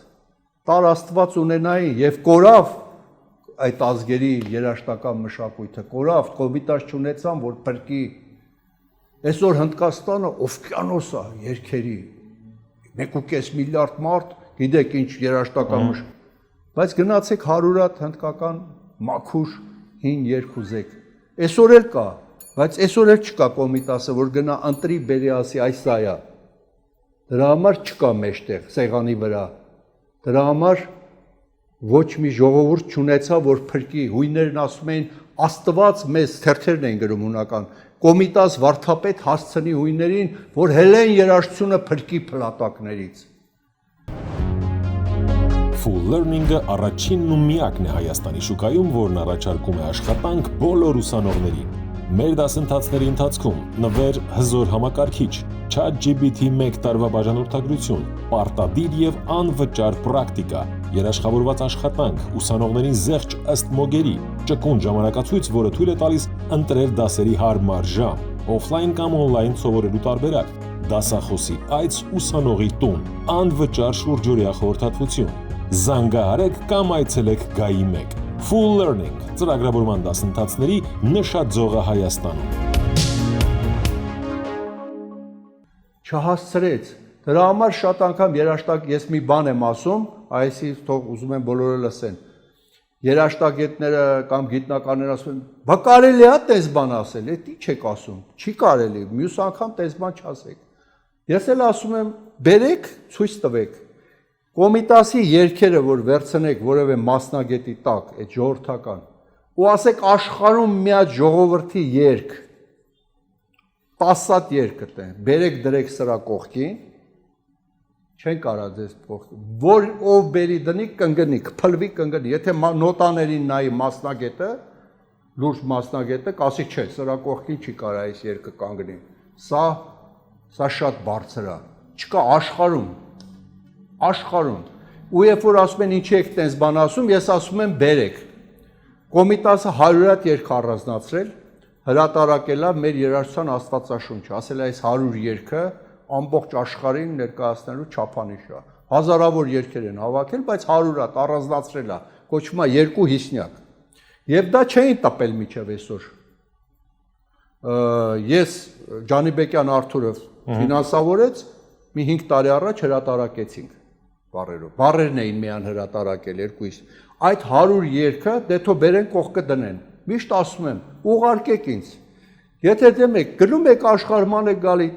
տար Աստված ունենայի եւ կորավ այդ ազգերի երաշտական մշակույթը, կորավ Կոմիտաս չունեցան, որ փրկի։ Այսօր Հնդկաստանը օվկիանոս է երկերի, 1.5 միլիարդ մարդ, գիտեք ինչ երաշտական բայց գնացեք 100 հատ հնդկական մաքուր հին երկուզեք։ Այսօր էլ կա, բայց այսօր էլ չկա Կոմիտասը, որ գնա ընտրի բերի ասի այս սա է։ Դրա համար չկա մեջտեղ սեղանի վրա։ Դրա համար ոչ մի ժողովուրդ չունեցա, որ փրկի։ Հույներն ասում էին Աստված մեզ թերթերն են գրում հունական։ Կոմիտաս վարդապետ հասցնի հույներին, որ հելեն երաժշտությունը փրկի փլատակներից։ Full Learning-ը առաջինն ու միակն է Հայաստանի շուկայում, որն առաջարկում է աշխատանք բոլոր ուսանողներին։ Մեր դասընթացների ընթացքում նվեր հզոր համակարգիչ, ChatGPT-1 տարվա բաժանորդագրություն, պարտադիր եւ անվճար պրակտիկա, երաշխավորված աշխատանք, ուսանողներին զեղչ ըստ մոգերի, ճկուն ժամանակացույց, որը թույլ է տալիս ընտրել դասերի հարմար ժամ, օֆլայն կամ օնլայն սովորելու տարբերակ, դասախոսի այց ուսանողի տուն, անվճար շուրջօրյա խորհրդատվություն։ Զանգահարեք կամ այցելեք Գայի 1։ Full Learning ծրագրավորման դասընթացների նշաձողը Հայաստանում։ Չհասցրեց։ Դրա համար շատ անգամ երաշտակ ես մի բան եմ ասում, այսի թող ուզում եմ բոլորը լսեն։ Երաշտագետները կամ գիտնականները ասում են, բա կարելի է տես բան ասել, էդի չեք ասում, չի կարելի, մյուս անգամ տես բան չասեք։ Ես էլ ասում եմ, բերեք, ցույց տվեք։ Կոմիտասի երգերը, որ վերցնեք որևէ մասնագետի տակ, այդ ժողովրդական, ու ասեք աշխարհում մի հատ ժողովրդի երգ, 10 հատ երգ կտեն, բերեք դրեք սրա կողքին, չեն կարա ձեզ կողքին, որ ով բերի դնի կընկնի, կփլվի կընկնի, եթե նոտաներին նայի մասնագետը, լուրջ մասնագետը, կասի չէ, սրա կողքին չի կարա այս երգը կանգնի, սա շատ բարձր է, չկա աշխարհում, ու երբ որ ասում են ինչի եք տենց բան ասում, ես ասում եմ բերեք, Կոմիտասը 100 հատ երգ առանձնացրել, հրատարակել է մեր երաժշտության աստվածաշունչը, ասել է այս 100 երգը ամբողջ աշխարհին ներկայացնելու չափանիշ է, հազարավոր երգեր են հավաքել, բայց 100 հատ առանձնացրել է, կոչվում է 250, եւ դա չէին տպել մինչեւ այսօր։ Ես Ջանիբեկյան Արթուրը ֆինանսավորեց, մի 5 տարի առաջ հրատարակեցինք բառերով։ Բառերն էին միան հրատարակել 250։ Այդ 100 երգը դե թո բերեն կողքը դնեն։ Միշտ ասում եմ, ուղարկեք ինձ։ Եթե դեմ եք, գնում եք աշխարհման եք գալի,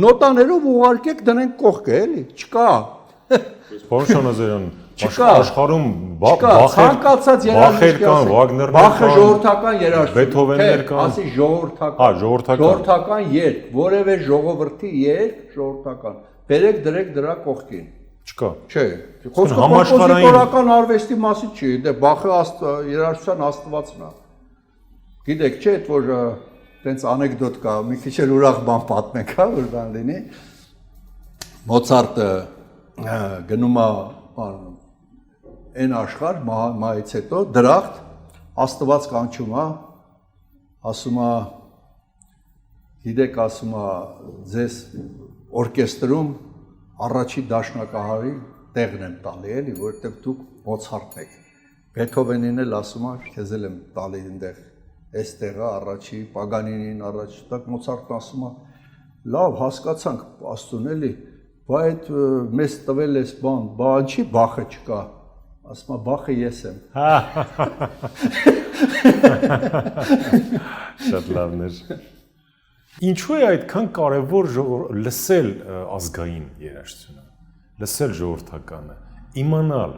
նոտաներով ուղարկեք դնեն կողքը, էլի, չկա։ Պարոն Շանազարյան, Չկա աշխարհում ցանկացած Բախեր կան, Վագներներ կան, Բախը ժողովրդական երաժշտություն, Բեթհովեններ կան, ասի ժողովրդական երգ, որևէ ժողովրդի երգ, ժողովրդական։ Բերեք դրեք դրա կողքին։ չկա։ Չէ, խոսքը կոմպոզիտորական արվեստի մասին չի, դե Բախը երաժշտության աստվածն է։ Գիտեք, չէ, որ տենց անեկդոտ կա, մի քիչ էլ ուրախ բան պատմենք, հա, որ բան լինի։ Մոցարտը գնում է այն աշխարհ մահից հետո դրախտ Աստված կանչում է, ասում է, գիտեք, ասում է, ձեզ օրկեստրում առաջի դաշնակահարի տեղն եմ տալի, էլի, որովհետև դուք Մոցարտն եք։ Բեթհովենին էլ ասում է, քեզ էլ եմ տալի այնտեղ, այս տեղը առաջի, Պագանինին առաջի, տակ Մոցարտն ասում է, լավ, հասկացանք, Աստծուն էլի, բա այդ մեզ տվել ես բան չի, Բախը չկա, ասում է, Բախը ես եմ։ Շատ լավն էր։ Ինչու է այդքան կարևոր լսել ազգային երաժշտությունը, լսել ժողովրդականը, իմանալ,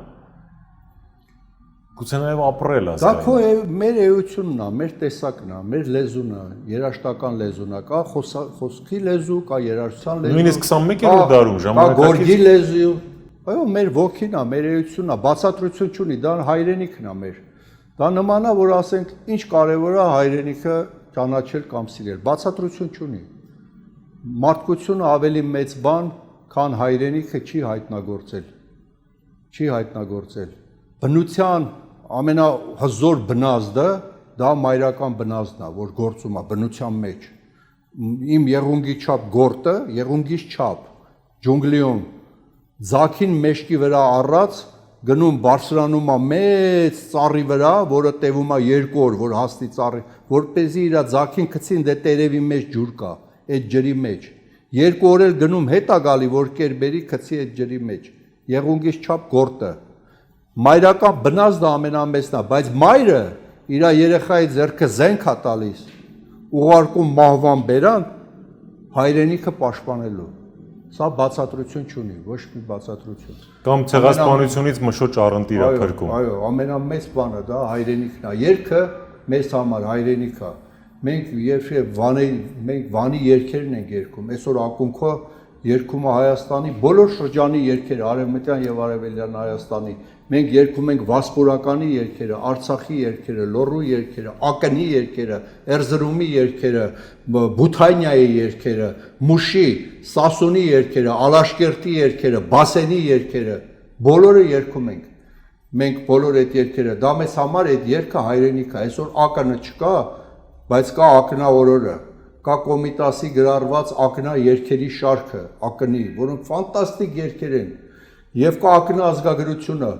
գուցե նաև ապրել ազգային։ Դա քո մեր էությունն է, մեր տեսակն է, մեր լեզուն է, երաժշտական լեզուն է, կա խոսքի լեզու, կա երաժշտության լեզու։ Նույնիսկ 21-րդ դարում ժամանակակից գորգի լեզու, այո, մեր ոգին է, մեր էությունն է, բացատրություն չունի, դա հայրենիքն է մեր։ Դա նման է, որ ասենք, ինչ կարևոր է հայրենիքը ճանաչել կամ սիրել, բացատրություն չունի։ Մարդկությունը ավելի մեծ բան, քան հայրենիքը չի հայտնագործել։ Բնության ամենահզոր բնազդը դա մայրական բնազդն է, որ գործում է բնության մեջ։ Իմ եղունգի չափ գորտը, եղունգիս չափ, ջունգլիում, ձագին մեջքի վրա առած, գնում բարձրանում է մեծ ծառի վրա, որը տևում է 2 օր, որ հասնի ծառի, որպեսզի իր ձագին գցին դե տերևի մեջ ջուր կա, այդ ջրի մեջ։ 2 օր էլ գնում հետա գալի, որ կերբերի գցի այդ ջրի մեջ։ Եղունգիս չափ գորտը։ Մայրական բնազդը ամենամեծն է, բայց մայրը իր երեխայի ձեռքը զենք է տալիս, ուղարկում մահվան բերան հայրենիքը պաշտպանելու։ Սա բացատրություն չունի, ոչ մի բացատրություն։ Կամ ցեղասպանությունից մշոճ առընտիր է փրկում։ Այո, ամենամեծ բանը դա հայրենիքն է։ Երգը մեզ համար հայրենիք է։ Մենք Վանի երգերն ենք երգում։ Այսօր ակունքո երգում է Հայաստանի բոլոր շրջանի երգերը, արևմտյան եւ արևելյան Հայաստանի։ Մենք երգում ենք Վասպուրականի երգերը, Արցախի երգերը, Լոռու երգերը, Ակնի երգերը, Էրզրումի երգերը, Բութանիայի երգերը, Մուշի, Սասունի երգերը, Ալաշկերտի երգերը, Բասենի երգերը, բոլորը երգում ենք։ Մենք բոլոր այդ երգերը, դա մեզ համար այդ երգը հայրենիք է։ Այսօր ակնը չկա, բայց կա ակնաօրորը, կա Կոմիտասի գրառված ակնա երգերի շարքը, ակնի, որոնք ֆանտաստիկ երգեր են։ Եվ կա ակնա ազգագրությունը,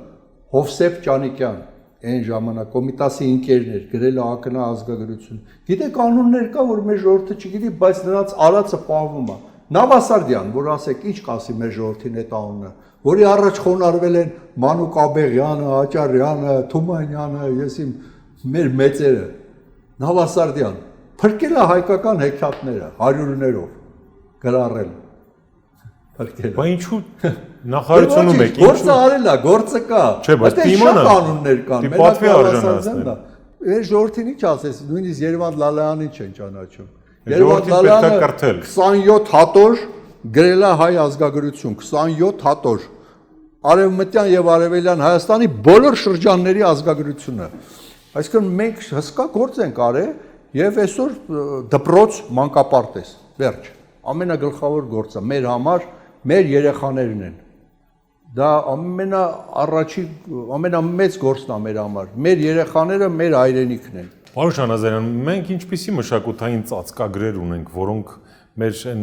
Հովսեփ Ճանիկյան, այն ժամանակ Կոմիտասի ընկերն էր, գրել է ակնա ազգագրություն։ Գիտեք անուններ կա, որ մեր ժողովուրդը չգիտի, բայց նրանց արածը պահվում է։ Նավասարդյան, որ ասեք, ինչ կասի մեր ժողովրդին այդ անունը, որի առաջ խոնարհվել են Մանուկ Աբեղյանը, Աճարյանը, Թումանյանը, մեր մեծերը։ Նավասարդյան, փրկել է հայկական հեքիաթները հարյուրներով, գրառել։ Փրկել։ Բա ինչու նախարարությունում եք, Գործը արել է, գործը կա։ Չէ, բայց դիմանը անուններ կան։ պատվի արժանացնել։ Այս ժողովրդին ինչ ասես, նույնիսկ Երևան Լալայանին չեն ճանաչում։ Ժողովրդին պետք է կրթել։ 27 հատոր գրել է հայ ազգագրություն, 27 հատոր։ Արևմտյան եւ արևելյան Հայաստանի բոլոր շրջանների ազգագրությունը։ Այսինքն մենք հսկա գործ ենք արել եւ այսօր դպրոց մանկապարտեզ, վերջ։ Ամենագլխավոր գործը մեր համար, մեր երեխաներն են։ Դա ամենամեծ գործն է մեր համար։ Մեր երեխաները մեր հայրենիքն են։ Պարոն Շանազարյան, մենք ինչպիսի մշակութային ծածկագրեր ունենք, որոնք մեր այն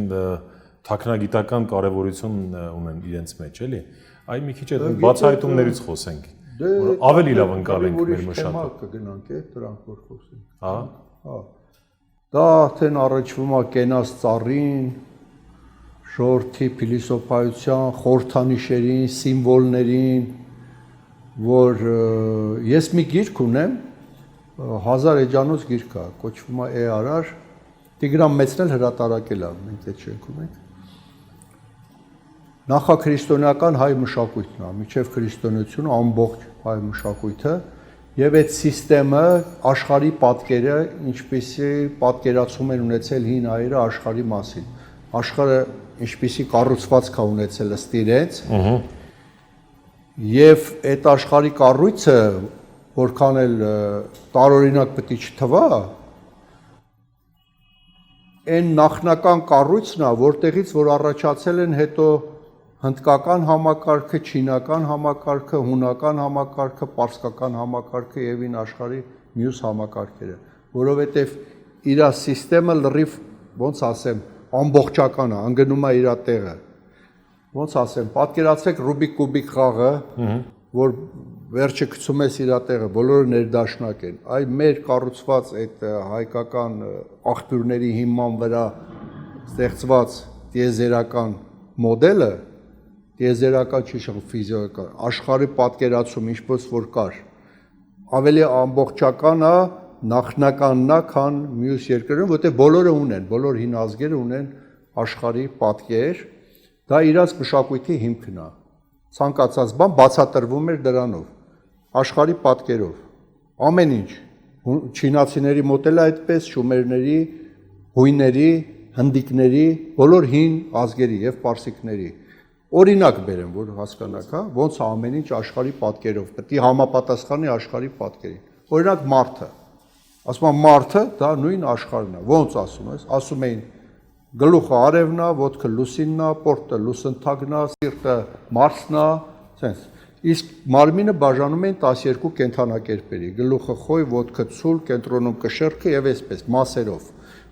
թաքնագիտական կարևորություն ունեն իրենց մեջ, էլի։ Այ մի քիչ այդ բացահայտումներից խոսենք, որ ավելի լավ ընկալենք մեր մշակույթը։ Կգնանք է, դրանք որ խոսենք։ Հա։ Դա արդեն առնչվում է կենաց ծառին, ժողովրդի փիլիսոփայության, խորհրդանիշերին, սիմվոլներին, որ ես մի գիրք ունեմ, 1000 էջանոց գիրք է, կոչվում է Արար, Տիգրան Մեծն էլ հրատարակել է, մենք այդ չենք ունենք։ Նախաքրիստոնեական հայ մշակույթն է, միջև քրիստոնեությունը ամբողջ հայ մշակույթը, եւ այդ համակարգը աշխարհի պատկերը, ինչպիսի պատկերացում են ունեցել հին հայերը աշխարհի մասին։ Աշխարհը ինչպիսի կառուցվածք է ունեցել ըստ իրենց։ Եվ այդ աշխարհի կառույցը, որքան էլ տարօրինակ պետք է չթվա, այն նախնական կառույցն է, որտեղից որ առաջացել են հետո հնդկական համակարգը, չինական համակարգը, հունական համակարգը, պարսկական համակարգը եւ ին աշխարհի մյուս համակարգերը, որովհետեւ իր համակարգը լրիվ, ոնց ասեմ, ամբողջական է, անգնում է իր տեղը։ Ոնց ասեմ, պատկերացրեք Ռուբիկ կուբիկ խաղը, որ վերջը գցում ես իր տեղը, բոլորը ներդաշնակ են։ Այ մեր կառուցված այդ հայկական աղբյուրների հիման վրա ստեղծված տիեզերական մոդելը, տիեզերական չի շղ ֆիզիկական, աշխարհի պատկերացում ինչպես որ կար, ավելի ամբողջական է, նախնականն է, քան մյուս երկրներում, որտեղ բոլորը ունեն, բոլոր հին ազգերը ունեն աշխարհի պատկեր, դա իրաց մշակույթի հիմքն է։ Ցանկացած բան բացատրվում էր դրանով, աշխարհի պատկերով, ամեն ինչ, չինացիների մոտ էլ այդպես, շումերների, հույների, հնդիկների, բոլոր հին ազգերի եւ պարսիկների։ Օրինակ բերեմ, որ հասկանաք, հա, ոնց է ամեն ինչ աշխարհի պատկերով, պետք է համապատասխանի աշխարհի պատկերին։ Օրինակ մարդը, ասում եմ մարդը, դա նույն աշխարհն է, ոնց ասում ես, ասում էին գլուխը արևն է, ոտքը լուսինն է, պորտը լուսնթագն է, սիրտը մարսն է, sense։ Իսկ մարմինը բաժանում են 12 կենդանակերպերի, գլուխը խոյ, ոտքը ցուլ, կենտրոնում կշեռքը եւ այսպես մասերով։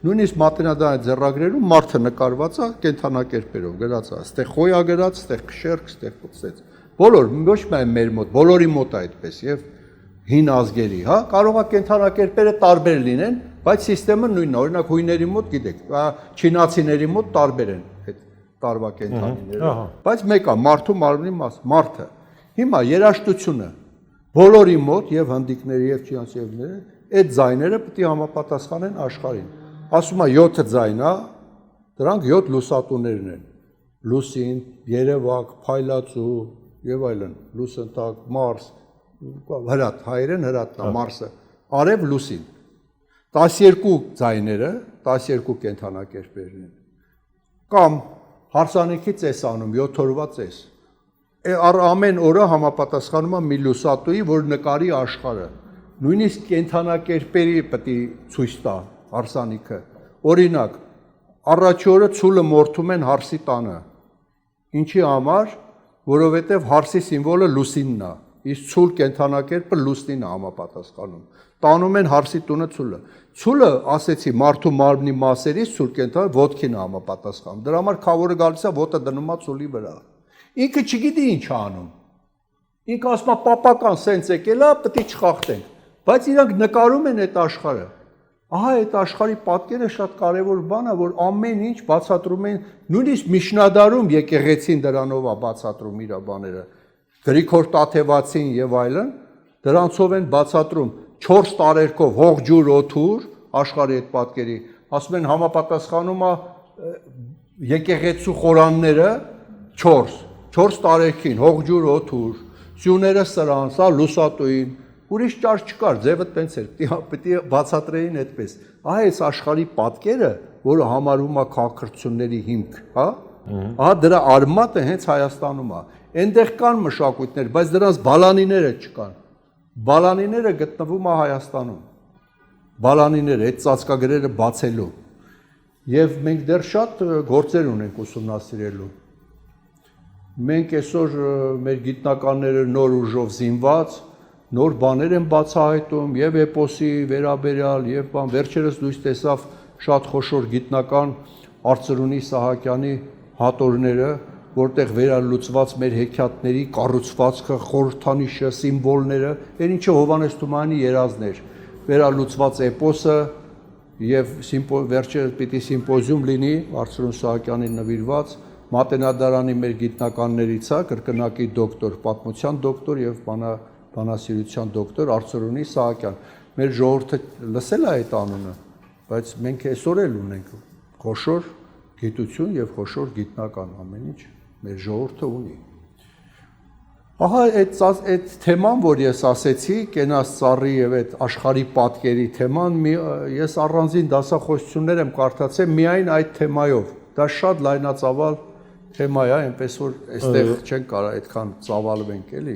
Նույնիսկ մատենադարան ձեռագրերում մարդը նկարված է կենդանակերպերով, գրած է, ստեղ խոյ է գրած, ստեղ կշեռք, ստեղ պծեց։ Բոլոր, ոչ միայն մեր մոտ, բոլորի մոտ է այդպես եւ հին ազգերի, հա, կարող է կենդանակերպերը տարբեր լինեն, բայց համակարգը նույնն է, օրինակ հույների մոտ գիտեք, չինացիների մոտ տարբեր են այդ տարվա կենդանիները, բայց մեկ է, մարդու մարմնի մաս, մարդը։ Հիմա երաժշտությունը բոլորի մոտ եւ հնդիկների եւ չինացիների այդ ձայները պետք է համապատասխանեն աշխարհին։ Ասում է 7 ձայն է, դրանք 7 լուսատուներն են։ լուսին, երևակ, փայլածու եւ այլն, լուսընթակ, մարս, հրատ, հայերեն հրատնա, մարսը, արև լուսին, 12 ձայները, 12 կենդանակերպերն են, կամ հարսանիքի ծեսանում, 7 օրվա ծես, ամեն օրը համապատասխանում է մի լուսատուի, որ նկարի աշխարհը, նույնիսկ կենդանակերպերի պետք է ցույց տա հարսանիքը, օրինակ, առաջի օրը ցուլը մորթում են հարսի տանը, ինչի համար, որովհետև հարսի սիմվոլը լուսինն է, իսկ ցուլ կենդանակերպը լուսնին է համապատասխանում, տանում են հարսի տունը ցուլը, ցուլը, ասեցի, մարդու մարմնի մասերից ցուլ կենդան ոտքին է համապատասխանում, դրա համար քավորը գալիս է ոտը դնում է ցուլի վրա, ինքը չգիտի ինչ է անում, ինքը ասում է պապական սենց եկել է, պետք է չխախտենք, բայց իրանք նկարում են այդ աշխարհը, ահա այդ աշխարհի պատկերը շատ կարևոր բան է, որ ամեն ինչ բացատրում են, նույնիսկ Միշնադարում եկեղեցին դրանով է բացատրում իր բաները, Գրիգոր Տաթևացին եւ այլն, դրանցով են բացատրում 4 տարերկով հող ջուր օթուր աշխարհի այդ պատկերի, ասում են համապատասխանում է եկեղեցու խորանները 4 տարերքին հող ջուր օթուր, սյուները սրանց, հա լուսատուին, ուրիշ ճար չկար, ձևը տենց էր, պետք է բացատրեին այդպես, ահա այս աշխարհի պատկերը, որը համարվում է քաղաքրթությունների հիմք, հա, ահա դրա արմատը հենց Հայաստանում է, այնտեղ կան մշակույթներ, բայց դրանց բալանիները չկան, բալանիները գտնվում է Հայաստանում, բալանիները, այդ ծածկագրերը բացելու, եւ մենք դեռ շատ գործեր ունենք ուսումնասիրելու, մենք այսօր մեր գիտնականները նոր ուժով զինված, նոր բաներ են բացահայտում եւ էպոսի վերաբերյալ եւ բան վերջերս լույս տեսավ շատ խոշոր գիտնական Արծրունի Սահակյանի հատորները, որտեղ վերալուծված մեր հեքիաթների կառուցվածքը, խորհրդանիշը, սիմվոլները, այն ինչը Հովհաննես Թումանյանի երազներ, վերալուծված էպոսը եւ վերջերս պիտի սիմպոզիում լինի Արծրուն Սահակյանին նվիրված Մատենադարանի մեր գիտնականներից է կրկնակի դոկտոր, պատմության դոկտոր եւ բանասիրության դոկտոր Արծրունի Սահակյան։ Մեր ժողովուրդը լսել է այդ անունը, բայց մենք այսօր էլ ունենք խոշոր գիտություն եւ խոշոր գիտնական ամեն ինչ մեր ժողովուրդը ունի։ Ահա այդ թեման, որ ես ասեցի, կենաց ծառի եւ այդ աշխարհի պատկերի թեման, ես առանձին դասախոսություններ եմ կարդացել միայն այդ թեմայով։ Դա շատ լայնածավալ թեմա է, այնպես որ այստեղ չեն կարող այդքան ծավալվենք, էլի։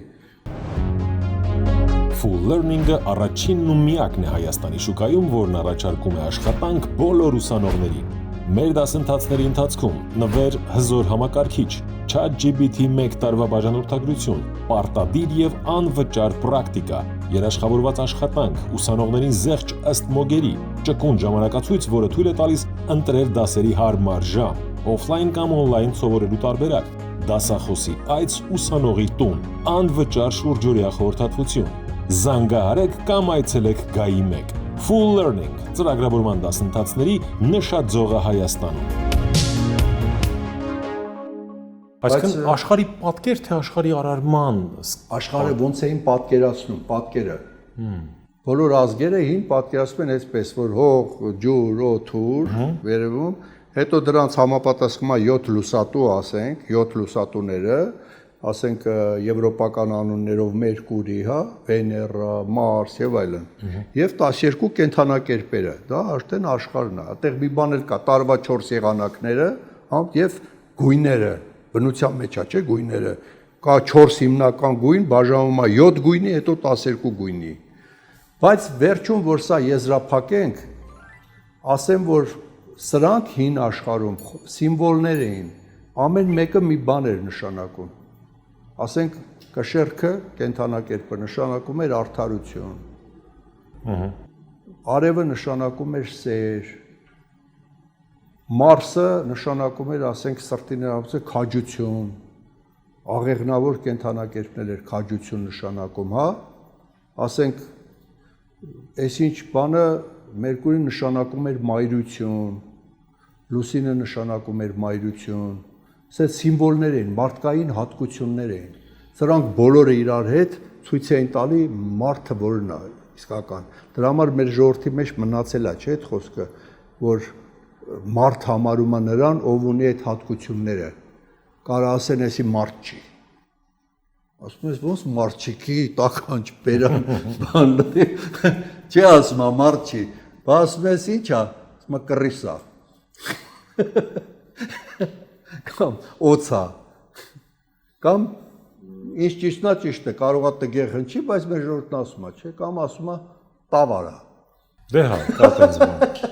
Full Learning-ը առաջինն ու միակն է Հայաստանի շուկայում, որն առաջարկում է աշխատանք բոլոր ուսանողներին։ Մեր դասընթացների ընթացքում նվեր հզոր համակարգիչ, ChatGPT 1 տարվա բաժանորդագրություն, պարտադիր եւ անվճար պրակտիկա, երաշխավորված աշխատանք, ուսանողներին զեղչ ըստ մոգերի, ճկուն ժամանակացույց, որը թույլ է տալիս ընտրել դասերի հարմար ժամ, օֆլայն կամ օնլայն սովորելու տարբերակ, դասախոսի այց ուսանողի տուն, անվճար շուրջօրյա խորհրդատվություն։ Զանգահարեք կամ այցելեք Գայի 1 Full Learning ծրագրավորման դասընթացների նշաձողը Հայաստանում։ Այսինքն աշխարհի պատկեր թե աշխարհի արարման աշխարհը ոնց էին պատկերացնում, պատկերը։ Բոլոր ազգերը հին պատկերացնում են այսպես, որ հող, ջուր, օթուր, վերևում, հետո դրանց համապատասխանում է 7 լուսատու, ասենք, 7 լուսատուները, ասենք եվրոպական անուններով Մերկուրի, հա, Վեներա, Մարս եւ այլն։ Եվ 12 կենդանակերպերը, դա արդեն աշխարհն է։ Այդտեղ մի բան էլ կա, տարվա 4 եղանակները, հա, եւ գույները, բնության մեջ է, չէ, գույները։ Կա 4 հիմնական գույն, բաժանվում է 7 գույնի, հետո 12 գույնի։ Բայց վերջում որ սա եզրափակենք, ասեմ, որ սրանք հին աշխարհում սիմվոլներ էին, ամեն մեկը մի բան էր նշանակում։ Ասենք կշերքը կենդանակերպը նշանակում էր արդարություն, արևը նշանակում էր սեր, Մարսը նշանակում էր, ասենք սրտի ներառություն քաջություն, աղեղնավոր կենդանակերպն էր քաջություն նշանակում, հա, ասենք այսինչ բանը Մերկուրին նշանակում էր մայրություն, Լուսինը նշանակում էր մայրություն, սա սիմվոլներ են, մարդկային հատկություններ են, սրանք բոլորը իրար հետ ցույց էին տալի մարդը որն է իսկական, դրա համար մեր ժողովրդի մեջ մնացել է, չէ՞ այդ խոսքը, որ մարդ համարում է նրան, ով ունի այդ հատկությունները, Կարա ասեն էսի մարդ չի։ Ասում ես ոնց մարդ չի, քի տականջ բերան բանների։ Չի ասում մարդ չի։ Բա ասում ես ի՞նչ է, ասում է կռիսա։ Կամ օծա։ Կամ ինչ ճիշտն է ճիշտ է, կարող է տգեղ հնչի, բայց մեր ժողովուրդն ասում է, չէ, կամ ասում է տավարա։ Դե հա, կա տենց բան։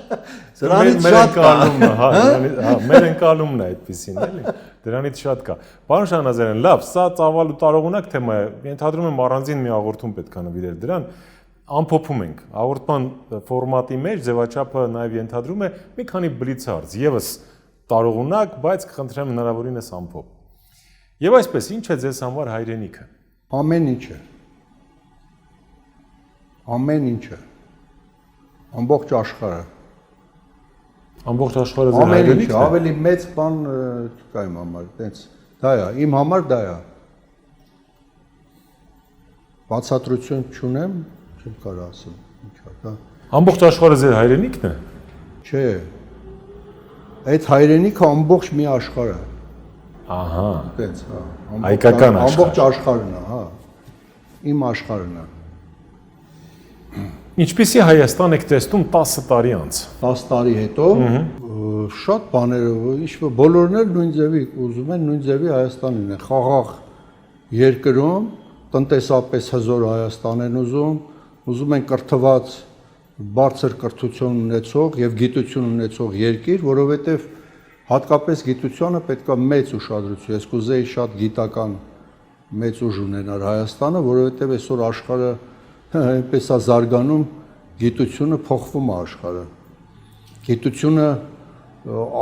Դրանից շատ կա։ Մեր ընկալումն է այդպեսին, էլի։ Դրանից շատ կա։ Պարոն Շահնազարյան, լավ, սա ծավալ ու տարողունակ թեմա է։ Ենթադրում եմ առանձին մի հաղորդում պետք է նվիրել դրան։ Ամփոփում ենք։ Հաղորդման ֆորմատի մեջ ձևաչափը նաև ենթադրում է մի քանի բլիցարց, եւս տարողունակ, բայց կխնդրեմ հնարավորինս ամփոփ։ Եվ այսպես, ինչ է ձեզ համար հայրենիքը։ Ամեն ինչը։ Ամեն ինչը։ Ամբողջ աշխարհը։ Ամբողջ աշխարհը ձեր հայրենիքն է։ Ավելի մեծ բան չկա իմ համար, տենց դա է, իմ համար դա է։ Բացատրություն չունեմ, չեմ կարող ասեմ, ինչ է դա։ Ամբողջ աշխարհը ձեր հայրենիքն է։ Չէ։ Այդ հայրենիքը ամբողջ մի աշխարհ է։ Ահա։ Տենց, հա։ Հայկական աշխարհ։ Ամբողջ աշխարհն է, հա։ Իմ աշխարհն է։ Ինչպիսի Հայաստան եք տեսնում 10 տարի անց։ 10 տարի հետո շատ բաներով, ինչ-որ բոլորն էլ նույն ձևի ուզում են, նույն ձևի Հայաստանին են, խաղաղ երկրում, տնտեսապես հզոր Հայաստան են ուզում են կրթված, բարձր կրթություն ունեցող եւ գիտություն ունեցող երկիր, որովհետեւ հատկապես գիտությունը պետք է մեծ ուշադրություն, ես կուզեի շատ գիտական մեծ ուժ ունենար Հայաստանը, որովհետեւ այսօր աշխարհը այնպես է զարգանում, գիտությունը փոխվում է աշխարհը։ Գիտությունը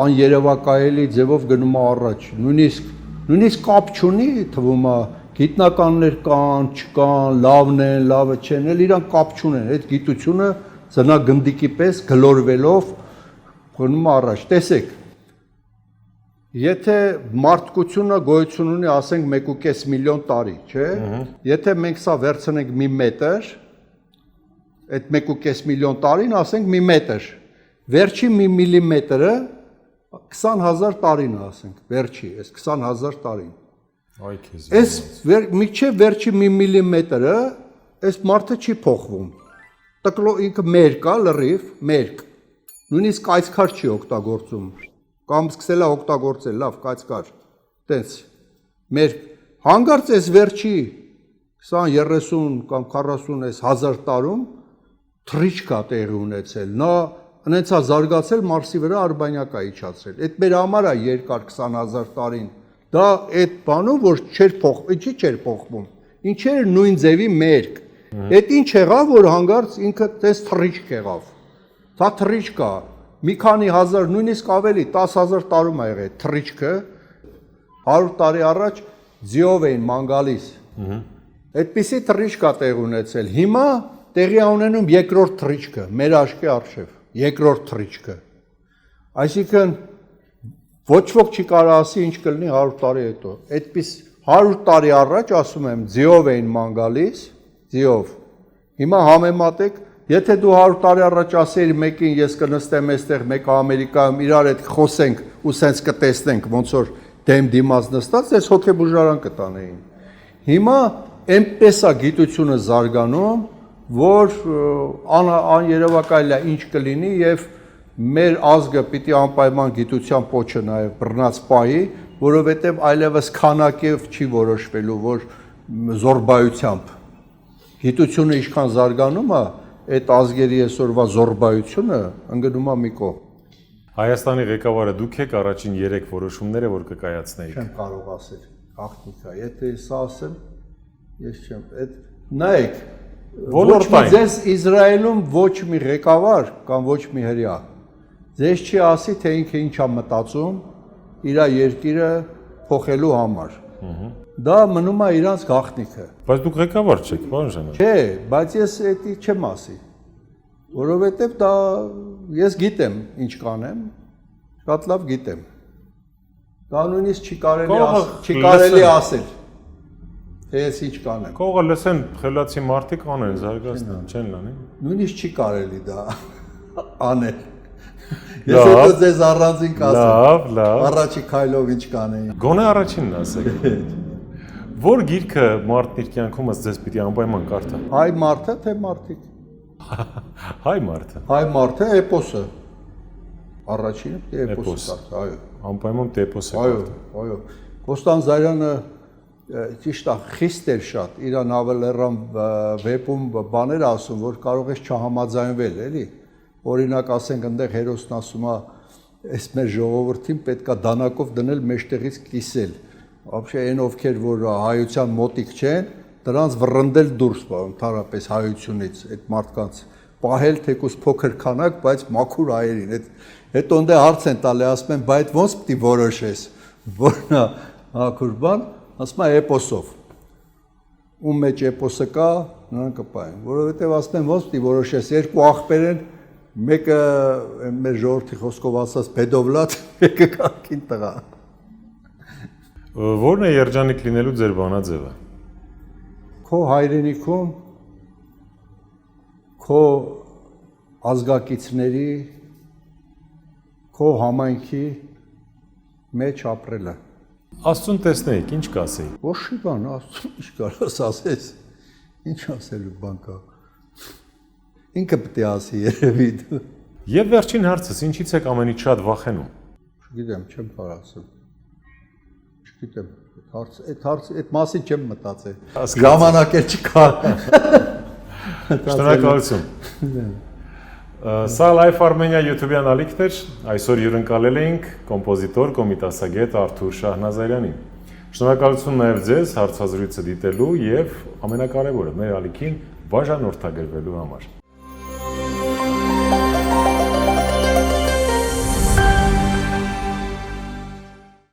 աներևակայելի ձևով գնում է առաջ։ Նույնիսկ կապ չունի, թվում է, գիտնականներ կան, չկան, լավն են, լավը չեն, էլ իրան կապ չունեն։ Այդ գիտությունը ծնագնդիկի պես գլորվելով գնում է առաջ։ Տեսեք, եթե մարդկությունը գոյություն ունի, ասենք 1.5 միլիոն տարի, չէ՞։ Եթե մենք սա վերցնենք մի մետր, այդ 1.5 միլիոն տարին, ասենք մի մետր, վերջի մի միլիմետրը 20,000 տարին է, ասենք, վերջի, այս 20,000 տարին։ Այ քեզ։ Այս միջև վերջի մի միլիմետրը, այս մարդը չի փոխվում։ Ինքը մերկ է, լրիվ, մերկ։ Նույնիսկ կայծքար չի օգտագործում։ Կամ սկսել է օգտագործել, լավ, կայծքար, տենց, մեր հանգարց այս վերջի 20, 30 կամ 40 այս 1000 տարում թռիչք է տեղի ունեցել, նա ընենց է զարգացել Մարսի վրա արբանյակ է իջացրել, այդ մեր համար է երկար 20,000 տարին, դա այդ բանում, որ չէր փոխվում, ինչի չէր փոխվում, ինչեր նույն ձևի մերկ, այդ ինչ եղավ, որ հանգարց ինքը տես թռիչք եղավ, դա թռիչք է, մի քանի հազար, նույնիսկ ավելի 10,000 տարում ա եղել թռիչքը 100 տարի առաջ ձիով էին ման գալիս։ Այդպիսի թռիչք է տեղ ունեցել։ Հիմա տեղի է ունենում երկրորդ թռիչքը, մեր աչքի առջև, երկրորդ թռիչքը։ Այսինքն ոչ ոք չի կարող ասի ինչ կլինի 100 տարի հետո։ Այդպես 100 տարի առաջ ասում եմ ձիով էին ման գալիս, ձիով։ Հիմա համեմատեք Եթե դու 100 տարի առաջ ասեիր մեկին ես կնստեմ այստեղ, մեկը Ամերիկայում իրար հետ խոսենք ու սենց կտեսնենք ոնց որ դեմ դիմաց նստած, ես հոգեբուժարան կտանեին։ Հիմա այնպես է գիտությունը զարգանում, որ աներևակայել է ինչ կլինի եւ մեր ազգը պիտի անպայման գիտության պոչը նաեւ բռնած պահի, որովհետեւ այլևս քանակով չի որոշվելու, որ զորբայությամբ գիտությունը ինչքան զարգանում է, այդ ազգերի այսօրվա զորբայությունը ընկնում է մի կողմ։ Հայաստանի ղեկավարը դուք եք առաջին 3 որոշումները, որ կկայացնեիք։ Չեմ կարող ասել, գաղտնիք է, եթե սա ասեմ, ես չեմ, այդ նայեք, ոչ մի ձեզ Իսրայելում ոչ մի ղեկավար կամ ոչ մի հրյա ձեզ չի ասի, թե ինքը ինչ է մտածում իր երկիրը փոխելու համար։ Դա մնում է իրանց գաղտնիքը։ Բայց դուք ղեկավար չեք, պարոն Ժանյան։ Չէ, բայց ես էդի չեմ ասի։ Որովհետև դա ես գիտեմ ինչ կանեմ, շատ լավ գիտեմ։ Դա նույնիսկ չի կարելի ասել, թե ես ինչ կանեմ։ Կողը լսեն խելացի մարդիկ անեն, զարգացնեն, չեն լանի։ Նույնիսկ չի կարելի դա անել։ Ես հետո ձեզ առանձին կասեմ։ Լավ։ Առաջի քայլով ինչ կանեի։ Գոնե առաջինն ասեք։ Որ գիրքը մարդն իր կյանքումս ձեզ պիտի անպայման կարդա։ Հայ մարդը թե մարդիկ։ Հայ մարդը։ Հայ մարդը էպոսը։ Առաջինը պիտի էպոսը կարդա, այո։ Անպայման էպոսը։ Այո։ Կոստանդզարյանը ճիշտ է, խիստ էր շատ։ Իրան ավելերան վեպում բաներ ասում, որ կարող ես չհամաձայնվել, էլի։ Օրինակ, ասենք, այնտեղ հերոսն ասում է, այս մեր ժողովրդին պետքա դանակով դնել մեջտեղից կիսել։ Вообще այն ովքեր որ հայության մոտիկ չեն, դրանց վռնդել դուրս ընդհանրապես հայությունից, այդ մարդկանց պահել թեկուզ փոքր քանակ, բայց մաքուր հայերին։ Հետո ընդ հարց են տալի, ասում են, բայց ո՞նց պիտի որոշես, որն է մաքուր բան, ասում է էպոսով։ Ում մեջ էպոսը կա, նրան կպային, որովհետև ասում են, ո՞նց պիտի որոշես, երկու աղբեր են, մեկը մեր ժողովրդի խոսքով ասած բեդովլատ, մեկը կարգին տղա։ Որն է երջանիկ լինելու ձեր բանաձևը։ Քո հայրենիքում, քո ազգակիցների, քո համայնքի մեջ ապրելը։ Աստծուն տեսնեիք, ինչ կասեիք։ Ոչ մի բան, Աստծուն ինչ կարաս ասես։ Ինչ ասելու բան կա։ Ինքը պետք է ասի երևի։ Եվ վերջին հարցս, ինչից եք ամենից շատ վախենում։ Չգիտեմ, չեմ կարող ասել։ Չգիտեմ, այդ մասին չեմ մտածել։ Ժամանակ էլ չկա։ Շնորհակալություն։ Սա Life Armenia YouTube-յան ալիքն էր, այսօր հյուրընկալել էինք կոմպոզիտոր, կոմիտասագետ Արթուր Շահնազարյանին։ Շնորհակալություն նաև ձեզ հարցազրույցը դիտելու եւ ամենակարևորը մեր ալիքին բաժանորդագրվելու համար։